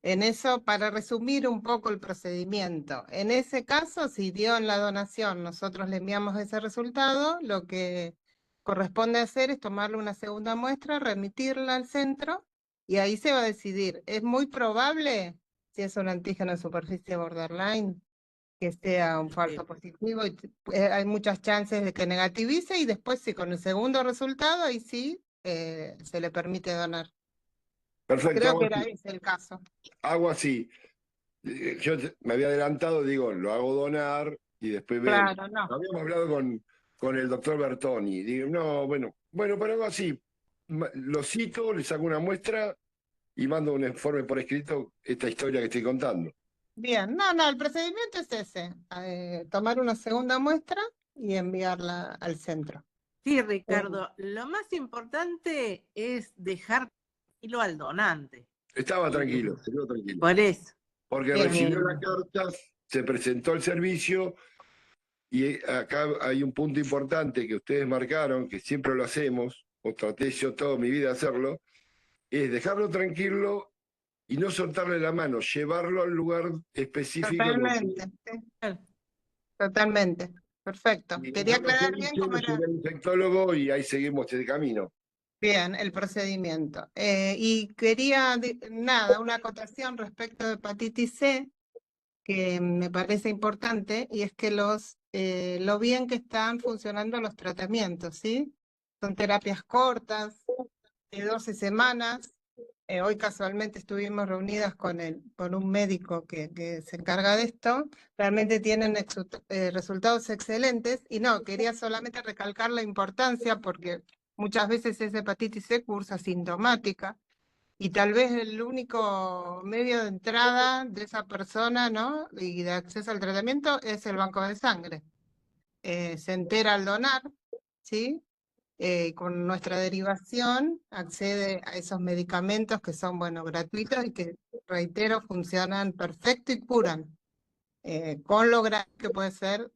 En eso, para resumir un poco el procedimiento, en ese caso, si dio en la donación, nosotros le enviamos ese resultado, lo que corresponde hacer es tomarle una segunda muestra, remitirla al centro y ahí se va a decidir. Es muy probable, si es un antígeno de superficie borderline, que sea un falso positivo y hay muchas chances de que negativice y después sí, con el segundo resultado, ahí sí se le permite donar. Perfecto, Creo que era ese el caso. hago así. Yo me había adelantado, digo, lo hago donar y después vemos. Claro, no. Habíamos hablado con el doctor Bertoni. Digo, no, bueno, pero hago así. Lo cito, le saco una muestra y mando un informe por escrito esta historia que estoy contando. Bien, no, el procedimiento es ese, tomar una segunda muestra y enviarla al centro. Sí, Ricardo, lo más importante es dejar tranquilo al donante. Estaba tranquilo, se quedó tranquilo. Por eso. Porque Bien. recibió la carta, se presentó al servicio y acá hay un punto importante que ustedes marcaron, que siempre lo hacemos, o traté yo toda mi vida de hacerlo, es dejarlo tranquilo y no soltarle la mano, llevarlo al lugar específico. Totalmente, sí. Totalmente, perfecto. Quería aclarar bien cómo era. Llegué al infectólogo y ahí seguimos el camino. Bien, el procedimiento. Y quería, nada, una acotación respecto de hepatitis C, que me parece importante, y es que lo bien que están funcionando los tratamientos, ¿sí? Son terapias cortas, de 12 semanas. Hoy casualmente estuvimos reunidas con un médico que se encarga de esto. Realmente tienen resultados excelentes. Y no, quería solamente recalcar la importancia porque muchas veces esa hepatitis C cursa asintomática. Y tal vez el único medio de entrada de esa persona, ¿no? Y de acceso al tratamiento es el banco de sangre. Se entera al donar, ¿sí? Con nuestra derivación accede a esos medicamentos que son, bueno, gratuitos y que, reitero, funcionan perfecto y curan, con lo grave que puede ser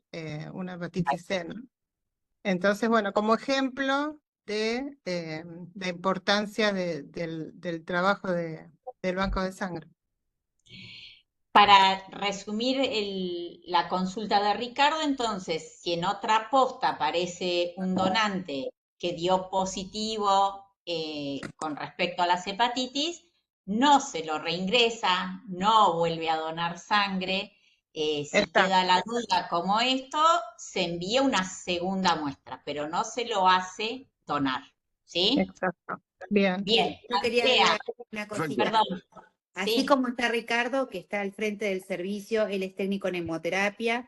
una hepatitis C, ¿no? Entonces, bueno, como ejemplo de importancia del trabajo del banco de sangre. Para resumir la consulta de Ricardo, entonces, si en otra posta aparece un donante que dio positivo con respecto a las hepatitis, no se lo reingresa, no vuelve a donar sangre. Si queda la duda como esto, se envía una segunda muestra, pero no se lo hace donar. ¿Sí? Exacto. Bien. Bien. Yo quería Andrea, agregar una cosita. perdón. Así Sí. como está Ricardo, que está al frente del servicio, él es técnico en hemoterapia.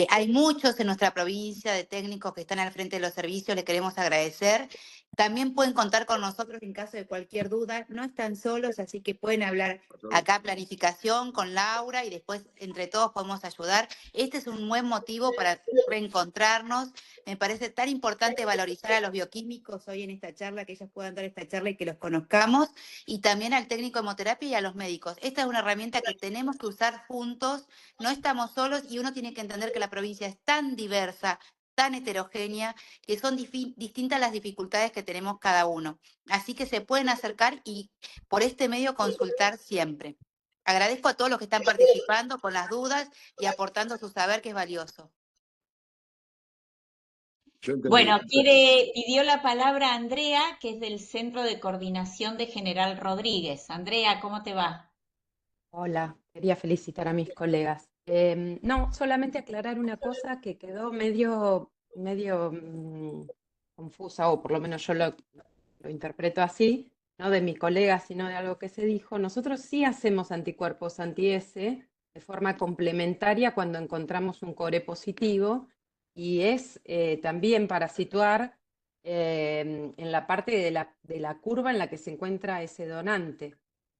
Hay muchos en nuestra provincia de técnicos que están al frente de los servicios, les queremos agradecer. También pueden contar con nosotros en caso de cualquier duda, no están solos, así que pueden hablar acá planificación con Laura y después entre todos podemos ayudar. Este es un buen motivo para reencontrarnos. Me parece tan importante valorizar a los bioquímicos hoy en esta charla, que ellos puedan dar esta charla y que los conozcamos, y también al técnico de hemoterapia y a los médicos. Esta es una herramienta que tenemos que usar juntos, no estamos solos y uno tiene que entender que la provincia es tan diversa, tan heterogénea, que son distintas las dificultades que tenemos cada uno. Así que se pueden acercar y por este medio consultar siempre. Agradezco a todos los que están participando con las dudas y aportando su saber, que es valioso. Bueno, pidió la palabra Andrea, que es del Centro de Coordinación de General Rodríguez. Andrea, ¿cómo te va? Hola, quería felicitar a mis colegas. No, solamente aclarar una cosa que quedó medio confusa, o por lo menos yo lo interpreto así, no de mi colega, sino de algo que se dijo. Nosotros sí hacemos anticuerpos anti-S de forma complementaria cuando encontramos un core positivo, y es también para situar en la parte de la curva en la que se encuentra ese donante.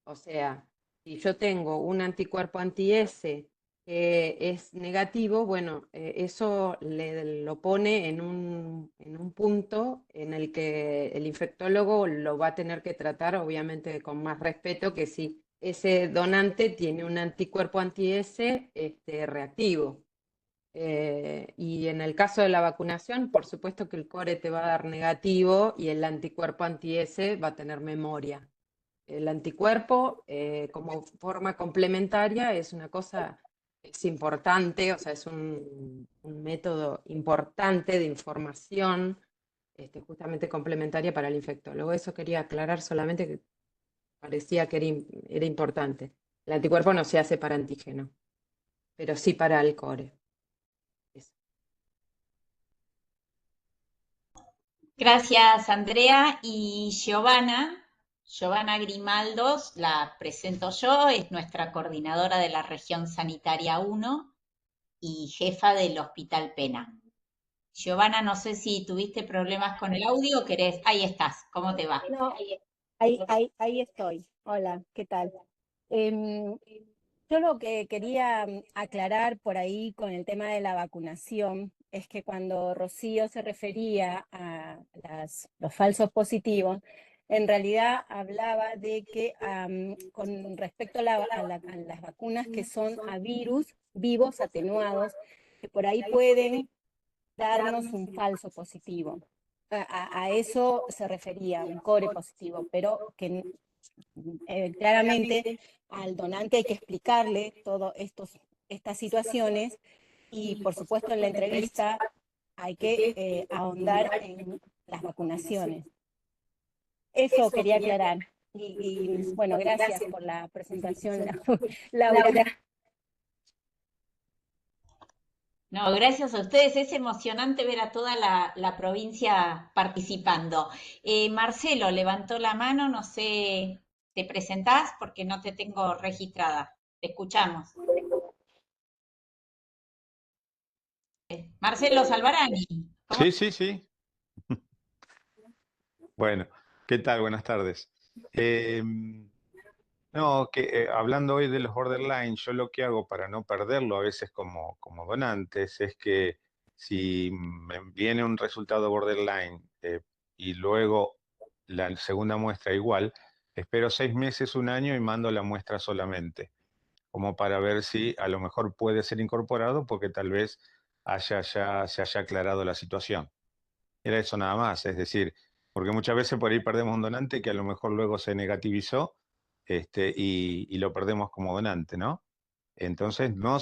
O sea, si yo tengo un anticuerpo anti-S que es negativo, bueno, eso lo pone en un punto en el que el infectólogo lo va a tener que tratar, obviamente, con más respeto que si ese donante tiene un anticuerpo anti-S reactivo. Y en el caso de la vacunación, por supuesto que el core te va a dar negativo y el anticuerpo anti-S va a tener memoria. El anticuerpo, como forma complementaria, es una cosa, es importante, o sea, es un método importante de información, justamente complementaria para el infectólogo. Eso quería aclarar, solamente que parecía que era importante. El anticuerpo no se hace para antígeno, pero sí para el core. Eso. Gracias, Andrea. Y Giovanna Grimaldos, la presento yo, es nuestra coordinadora de la región sanitaria 1 y jefa del Hospital Pena. Giovanna, no sé si tuviste problemas con el audio o querés. Ahí estás, ¿cómo te va? No, ahí estoy. Hola, ¿qué tal? Yo lo que quería aclarar por ahí con el tema de la vacunación es que cuando Rocío se refería a los falsos positivos, en realidad hablaba de que con respecto a las vacunas que son a virus vivos atenuados, que por ahí pueden darnos un falso positivo. A eso se refería, un core positivo, pero que claramente al donante hay que explicarle todas estas situaciones, y por supuesto en la entrevista hay que ahondar en las vacunaciones. Eso quería aclarar. Y bueno, gracias por la presentación, Laura. No, gracias a ustedes. Es emocionante ver a toda la provincia participando. Marcelo levantó la mano, no sé, ¿te presentás? Porque no te tengo registrada. Te escuchamos. Marcelo Salvarani. Sí, sí, sí. Bueno, ¿qué tal? Buenas tardes. No, hablando hoy de los borderline, yo lo que hago para no perderlo a veces como donantes es que si me viene un resultado borderline y luego la segunda muestra igual, espero 6 meses, un año y mando la muestra solamente, como para ver si a lo mejor puede ser incorporado porque tal vez se haya aclarado la situación. Era eso nada más, es decir, porque muchas veces por ahí perdemos un donante que a lo mejor luego se negativizó y lo perdemos como donante, ¿no? Entonces, no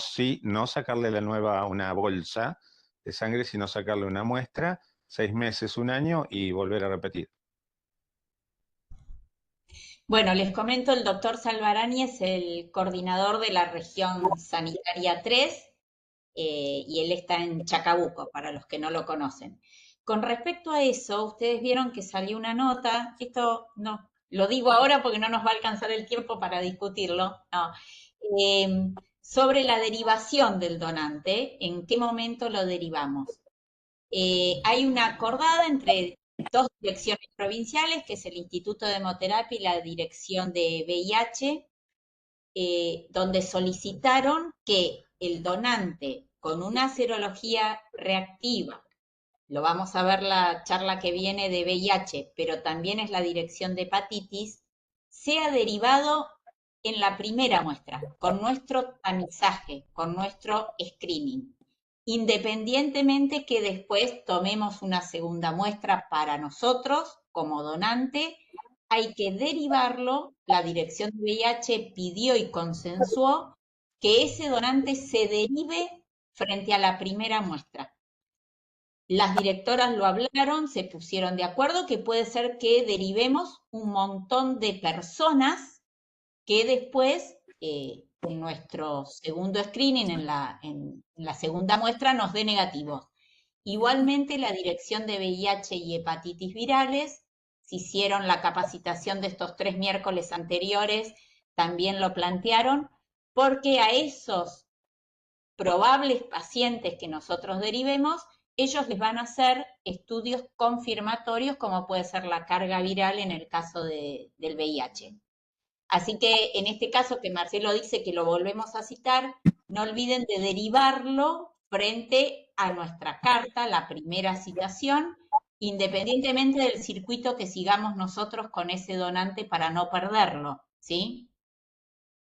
sacarle una bolsa de sangre, sino sacarle una muestra, 6 meses, un año y volver a repetir. Bueno, les comento, el doctor Salvarani es el coordinador de la región sanitaria 3 y él está en Chacabuco, para los que no lo conocen. Con respecto a eso, ustedes vieron que salió una nota, esto no, lo digo ahora porque no nos va a alcanzar el tiempo para discutirlo, no, sobre la derivación del donante, en qué momento lo derivamos. Hay una acordada entre dos direcciones provinciales, que es el Instituto de Hemoterapia y la Dirección de VIH, donde solicitaron que el donante con una serología reactiva, lo vamos a ver la charla que viene de VIH, pero también es la dirección de hepatitis, sea derivado en la primera muestra, con nuestro tamizaje, con nuestro screening, independientemente que después tomemos una segunda muestra para nosotros como donante, hay que derivarlo. La dirección de VIH pidió y consensuó que ese donante se derive frente a la primera muestra. Las directoras lo hablaron, se pusieron de acuerdo que puede ser que derivemos un montón de personas que después en nuestro segundo screening, en la segunda muestra, nos dé negativos. Igualmente, la Dirección de VIH y Hepatitis Virales, se hicieron la capacitación de estos 3 miércoles anteriores, también lo plantearon, porque a esos probables pacientes que nosotros derivemos, ellos les van a hacer estudios confirmatorios, como puede ser la carga viral en el caso del VIH. Así que en este caso que Marcelo dice que lo volvemos a citar, no olviden de derivarlo frente a nuestra carta, la primera citación, independientemente del circuito que sigamos nosotros con ese donante para no perderlo, ¿sí?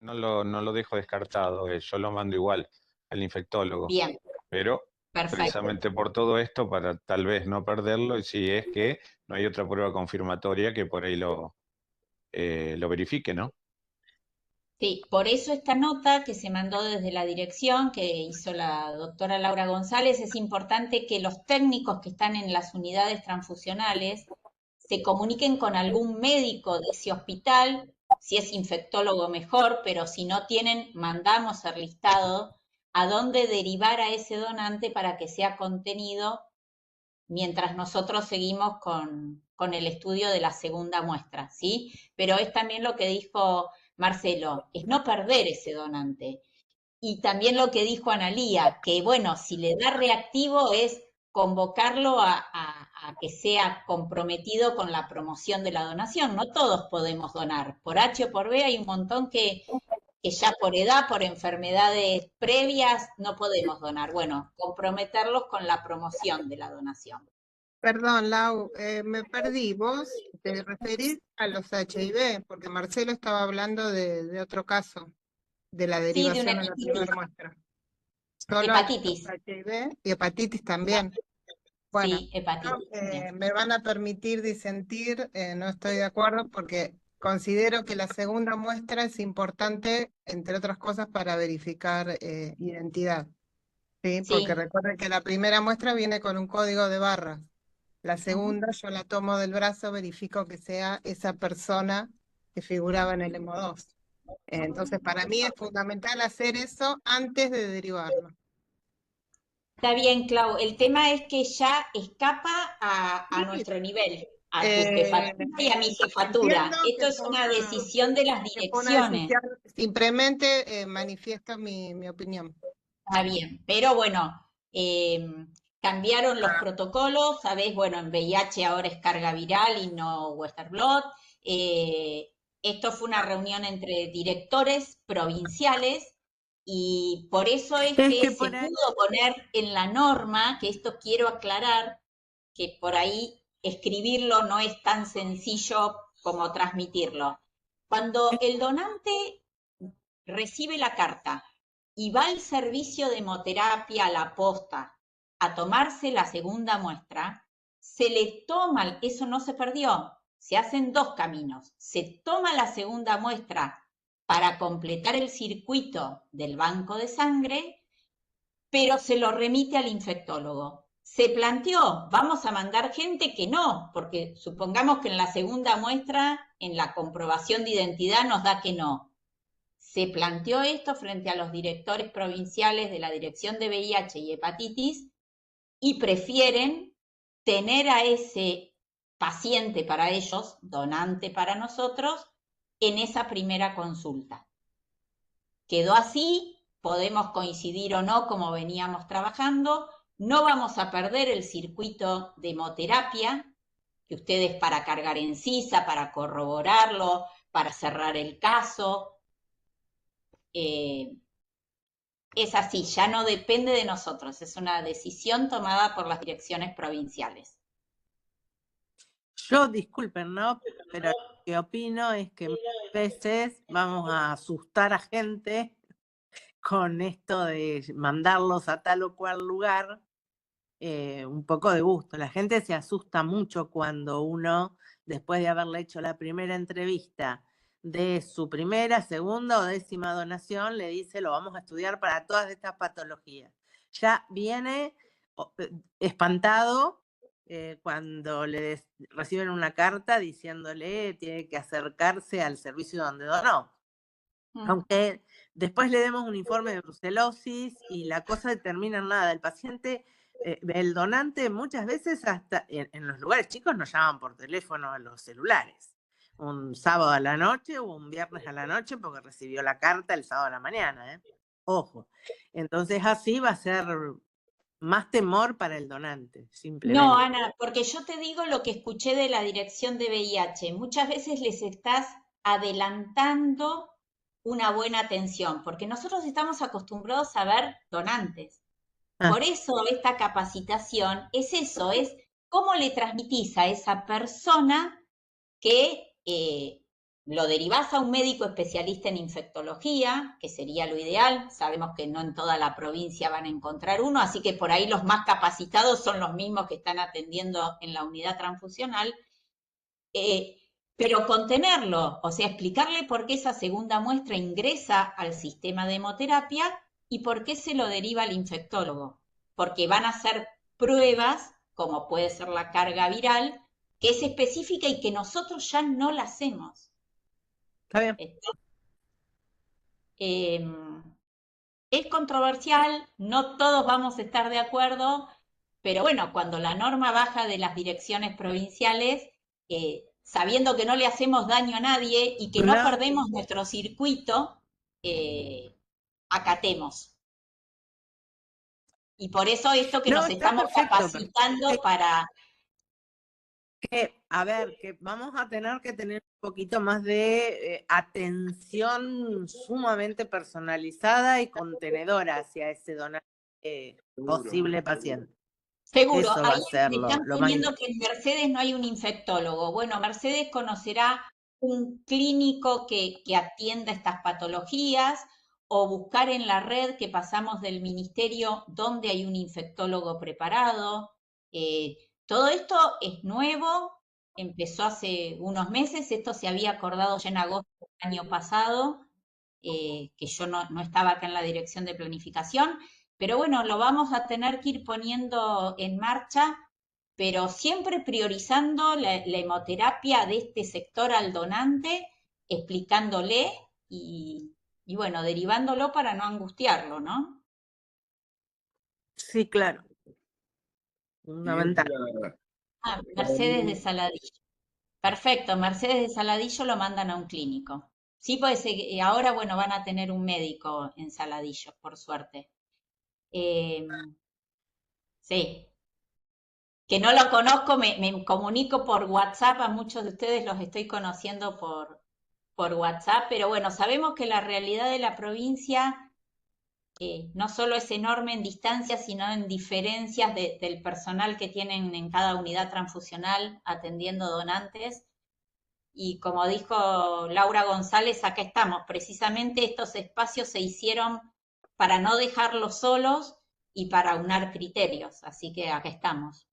No lo dejo descartado, yo lo mando igual al infectólogo. Bien, Pero perfecto. precisamente por todo esto, para tal vez no perderlo, y si es que no hay otra prueba confirmatoria que por ahí lo verifique, ¿no? Sí, por eso esta nota que se mandó desde la dirección que hizo la doctora Laura González, es importante que los técnicos que están en las unidades transfusionales se comuniquen con algún médico de ese hospital, si es infectólogo mejor, pero si no tienen, mandamos el listado a dónde derivar a ese donante para que sea contenido mientras nosotros seguimos con el estudio de la segunda muestra, ¿sí? Pero es también lo que dijo Marcelo, es no perder ese donante. Y también lo que dijo Analía, que bueno, si le da reactivo es convocarlo a que sea comprometido con la promoción de la donación. No todos podemos donar. Por H o por B hay un montón que ya por edad, por enfermedades previas, no podemos donar. Bueno, comprometerlos con la promoción de la donación. Perdón, Lau, me perdí. ¿Vos te referís a los HIV? Porque Marcelo estaba hablando de otro caso, de la Sí, de derivación una de la hepatitis. primera muestra. Solo Hepatitis. HIV y hepatitis también. Bueno, Sí, hepatitis. Bien. me van a permitir disentir, no estoy de acuerdo porque considero que la segunda muestra es importante, entre otras cosas, para verificar identidad. ¿Sí? Porque Sí, recuerden que la primera muestra viene con un código de barras. La segunda, yo la tomo del brazo, verifico que sea esa persona que figuraba en el EMO2. Entonces, para mí es fundamental hacer eso antes de derivarlo. está bien, Clau. El tema es que ya escapa a nuestro nivel, a tu jefatura y a mi jefatura. Entiendo Esto que es fue una decisión de las que fue una direcciones. decisión, simplemente manifiesto mi opinión. Está bien, pero bueno, cambiaron los protocolos, sabés, bueno, en VIH ahora es carga viral y no Western blot. Esto fue una reunión entre directores provinciales y por eso es que se pudo poner en la norma, que esto quiero aclarar, que por ahí escribirlo no es tan sencillo como transmitirlo. Cuando el donante recibe la carta y va al servicio de hemoterapia a la posta a tomarse la segunda muestra, se le toma, eso no se perdió, se hacen 2 caminos. Se toma la segunda muestra para completar el circuito del banco de sangre, pero se lo remite al infectólogo. Se planteó, vamos a mandar gente que no, porque supongamos que en la segunda muestra, en la comprobación de identidad, nos da que no. Se planteó esto frente a los directores provinciales de la Dirección de VIH y Hepatitis y prefieren tener a ese paciente para ellos, donante para nosotros, en esa primera consulta. Quedó así, podemos coincidir o no como veníamos trabajando, no vamos a perder el circuito de hemoterapia, que ustedes para cargar en CISA, para corroborarlo, para cerrar el caso, es así, ya no depende de nosotros, es una decisión tomada por las direcciones provinciales. Yo, disculpen, ¿no? Pero lo que opino es que muchas veces vamos a asustar a gente con esto de mandarlos a tal o cual lugar, un poco de gusto. La gente se asusta mucho cuando uno, después de haberle hecho la primera entrevista de su primera, segunda o 10ª donación, le dice, lo vamos a estudiar para todas estas patologías. Ya viene espantado cuando le reciben una carta diciéndole tiene que acercarse al servicio donde donó. Aunque después le demos un informe de brucelosis y la cosa termina en nada. El paciente, el donante, muchas veces hasta en los lugares chicos nos llaman por teléfono a los celulares. Un sábado a la noche o un viernes a la noche porque recibió la carta el sábado a la mañana. Ojo. Entonces así va a ser más temor para el donante, simplemente. No, Ana, porque yo te digo lo que escuché de la dirección de VIH. Muchas veces les estás adelantando una buena atención, porque nosotros estamos acostumbrados a ver donantes. Por eso esta capacitación es eso, es cómo le transmitís a esa persona que lo derivás a un médico especialista en infectología, que sería lo ideal. Sabemos que no en toda la provincia van a encontrar uno, así que por ahí los más capacitados son los mismos que están atendiendo en la unidad transfusional. Pero contenerlo, o sea, explicarle por qué esa segunda muestra ingresa al sistema de hemoterapia y por qué se lo deriva al infectólogo. Porque van a hacer pruebas, como puede ser la carga viral, que es específica y que nosotros ya no la hacemos. Está bien. Es controversial, no todos vamos a estar de acuerdo, pero bueno, cuando la norma baja de las direcciones provinciales, sabiendo que no le hacemos daño a nadie y que no perdemos nuestro circuito, acatemos. Y por eso esto que nos estamos capacitando para... A ver, que vamos a tener que tener un poquito más de atención sumamente personalizada y contenedora hacia ese donante posible paciente. Seguro, Eso va ahí a ser me están lo más poniendo que en Mercedes no hay un infectólogo. Bueno, Mercedes conocerá un clínico que atienda estas patologías o buscar en la red que pasamos del ministerio donde hay un infectólogo preparado. Todo esto es nuevo, empezó hace unos meses, esto se había acordado ya en agosto del año pasado, que yo no estaba acá en la dirección de planificación, pero bueno, lo vamos a tener que ir poniendo en marcha, pero siempre priorizando la hemoterapia de este sector al donante, explicándole y bueno, derivándolo para no angustiarlo, ¿no? Sí, claro. Una ventaja. Mercedes de Saladillo. Perfecto, Mercedes de Saladillo lo mandan a un clínico. Sí, pues ahora, bueno, van a tener un médico en Saladillo, por suerte. Sí. Que no lo conozco, me comunico por WhatsApp, a muchos de ustedes los estoy conociendo por WhatsApp, pero bueno, sabemos que la realidad de la provincia no solo es enorme en distancia, sino en diferencias del personal que tienen en cada unidad transfusional atendiendo donantes. Y como dijo Laura González, acá estamos. Precisamente estos espacios se hicieron para no dejarlos solos y para aunar criterios, así que acá estamos.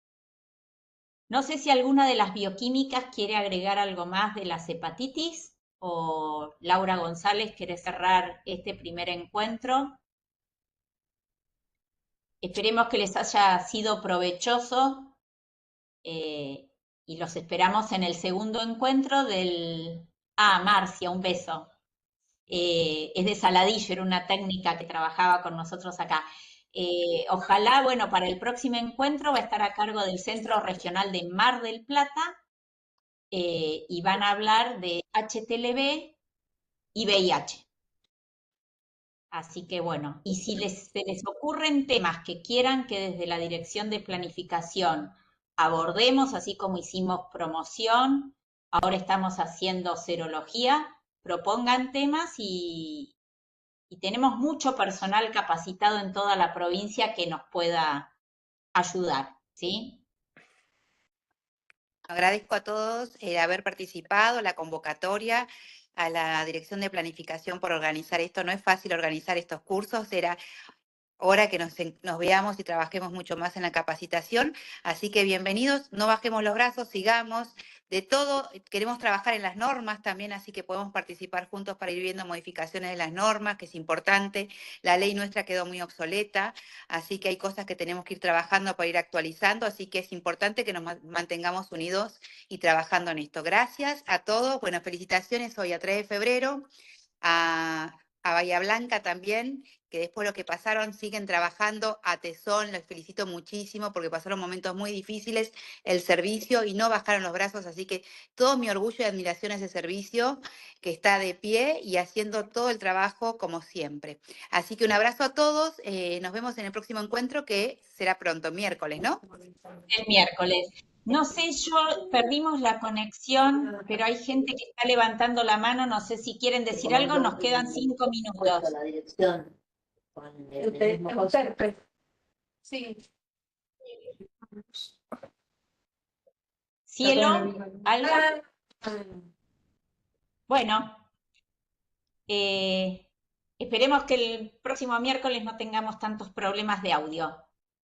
No sé si alguna de las bioquímicas quiere agregar algo más de las hepatitis o Laura González quiere cerrar este primer encuentro. Esperemos que les haya sido provechoso y los esperamos en el segundo encuentro del... Marcia, un beso. Es de Saladillo, era una técnica que trabajaba con nosotros acá. Ojalá, bueno, para el próximo encuentro va a estar a cargo del Centro Regional de Mar del Plata y van a hablar de HTLV y VIH. Así que bueno, y si se les ocurren temas que quieran que desde la Dirección de Planificación abordemos, así como hicimos promoción, ahora estamos haciendo serología, propongan temas y tenemos mucho personal capacitado en toda la provincia que nos pueda ayudar, ¿sí? Agradezco a todos haber participado, la convocatoria, a la Dirección de Planificación por organizar esto. No es fácil organizar estos cursos, era hora que nos veamos y trabajemos mucho más en la capacitación. Así que bienvenidos, no bajemos los brazos, sigamos. De todo, queremos trabajar en las normas también, así que podemos participar juntos para ir viendo modificaciones de las normas, que es importante. La ley nuestra quedó muy obsoleta, así que hay cosas que tenemos que ir trabajando para ir actualizando, así que es importante que nos mantengamos unidos y trabajando en esto. Gracias a todos, bueno, felicitaciones hoy a 3 de febrero. a Bahía Blanca también, que después lo que pasaron siguen trabajando a tesón, les felicito muchísimo porque pasaron momentos muy difíciles, el servicio y no bajaron los brazos, así que todo mi orgullo y admiración a ese servicio que está de pie y haciendo todo el trabajo como siempre. Así que un abrazo a todos, nos vemos en el próximo encuentro que será pronto, miércoles, ¿no? El miércoles. No sé, perdimos la conexión, pero hay gente que está levantando la mano, no sé si quieren decir algo, nos quedan 5 minutos. La dirección con el mismo costo. Sí. Cielo, ¿algo? Bueno, esperemos que el próximo miércoles no tengamos tantos problemas de audio.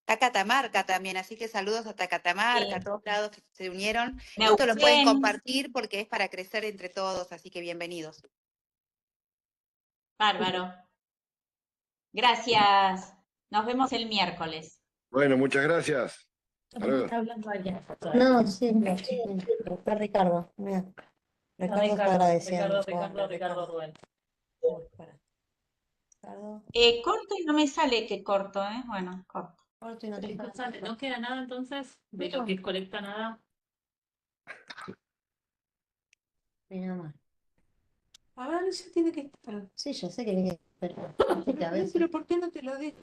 Está Catamarca también, así que saludos hasta Catamarca, a todos lados que se unieron. Esto lo pueden Neuquén. compartir porque es para crecer entre todos, así que bienvenidos. Bárbaro. Gracias. Nos vemos el miércoles. Bueno, muchas gracias. Hasta luego. Está hablando allá. No, sí, está Ricardo. Mira. Ricardo está agradeciendo. Ricardo Rubén. Corto y no me sale que corto, ¿eh? Bueno, corto. Corto y no te Interesante. ¿No queda nada entonces de lo que colecta nada? Mira más. Ahora eso tiene que estar. Sí, yo sé que tiene que pero, a veces, Pero ¿por qué no te lo deja?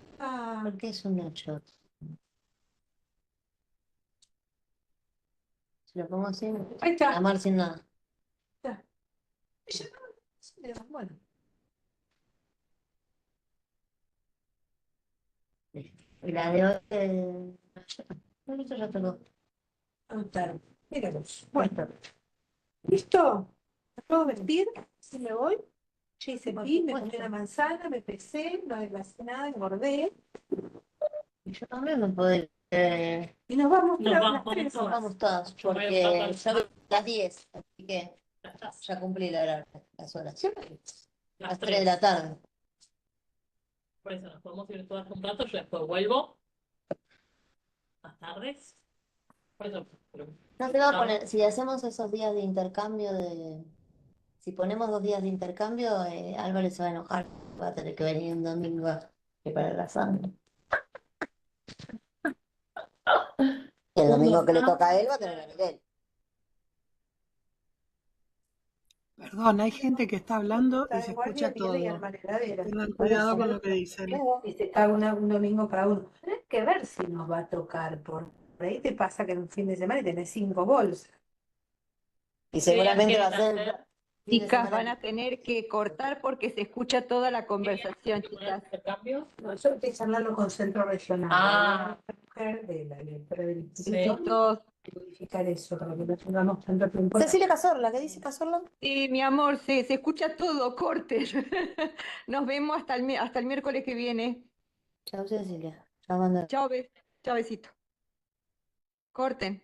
porque es un 8. Si lo pongo así, Ahí está. amar sin nada. Bueno. Y la de hoy, no, esto ya tengo. Mira vos. Bueno. ¿Listo? ¿Me puedo vestir? Si me voy. Yo hice pipí, me comí una manzana, me pesé, no adelgacé nada, engordé. Y yo también me puedo ir. Y nos vamos Nos a vamos las 3 Nos horas. vamos todas, Yo voy a porque tratar. ya voy a las 10, así que ya cumplí las horas. Las 3 de la tarde. Por eso nos podemos ir todas un rato, yo después vuelvo. Más tardes. Por eso, pero- No te va a poner, si hacemos esos días de intercambio si ponemos 2 días de intercambio, Álvaro se va a enojar, va a tener que venir un domingo a preparar la sangre. El domingo que le toca a él va a tener que venir él. Perdón, hay gente que está hablando y Está se en guardia, escucha viene y todo. arma la heladera. Tengan Por cuidado eso. con lo que dicen. Y se cae un domingo cada uno. Tenés que ver si nos va a tocar. Por ahí te pasa que en un fin de semana y tenés 5 bolsas. Y seguramente va a ¿Quieren ser hacer fin de Chicas, semana. van a tener que cortar porque se escucha toda la conversación, chicas. intercambios? No, yo estoy charlando con Centro Regional. Ah. La mujer de la directora del Sí. instituto. Modificar eso para que no tengamos tanto tiempo. Cecilia Cazorla, ¿qué dice Cazorla? Sí, mi amor, se escucha todo, corten. Nos vemos hasta el miércoles que viene. Chao, Cecilia. Chao, Amanda. Chao, chao, besito. Corten.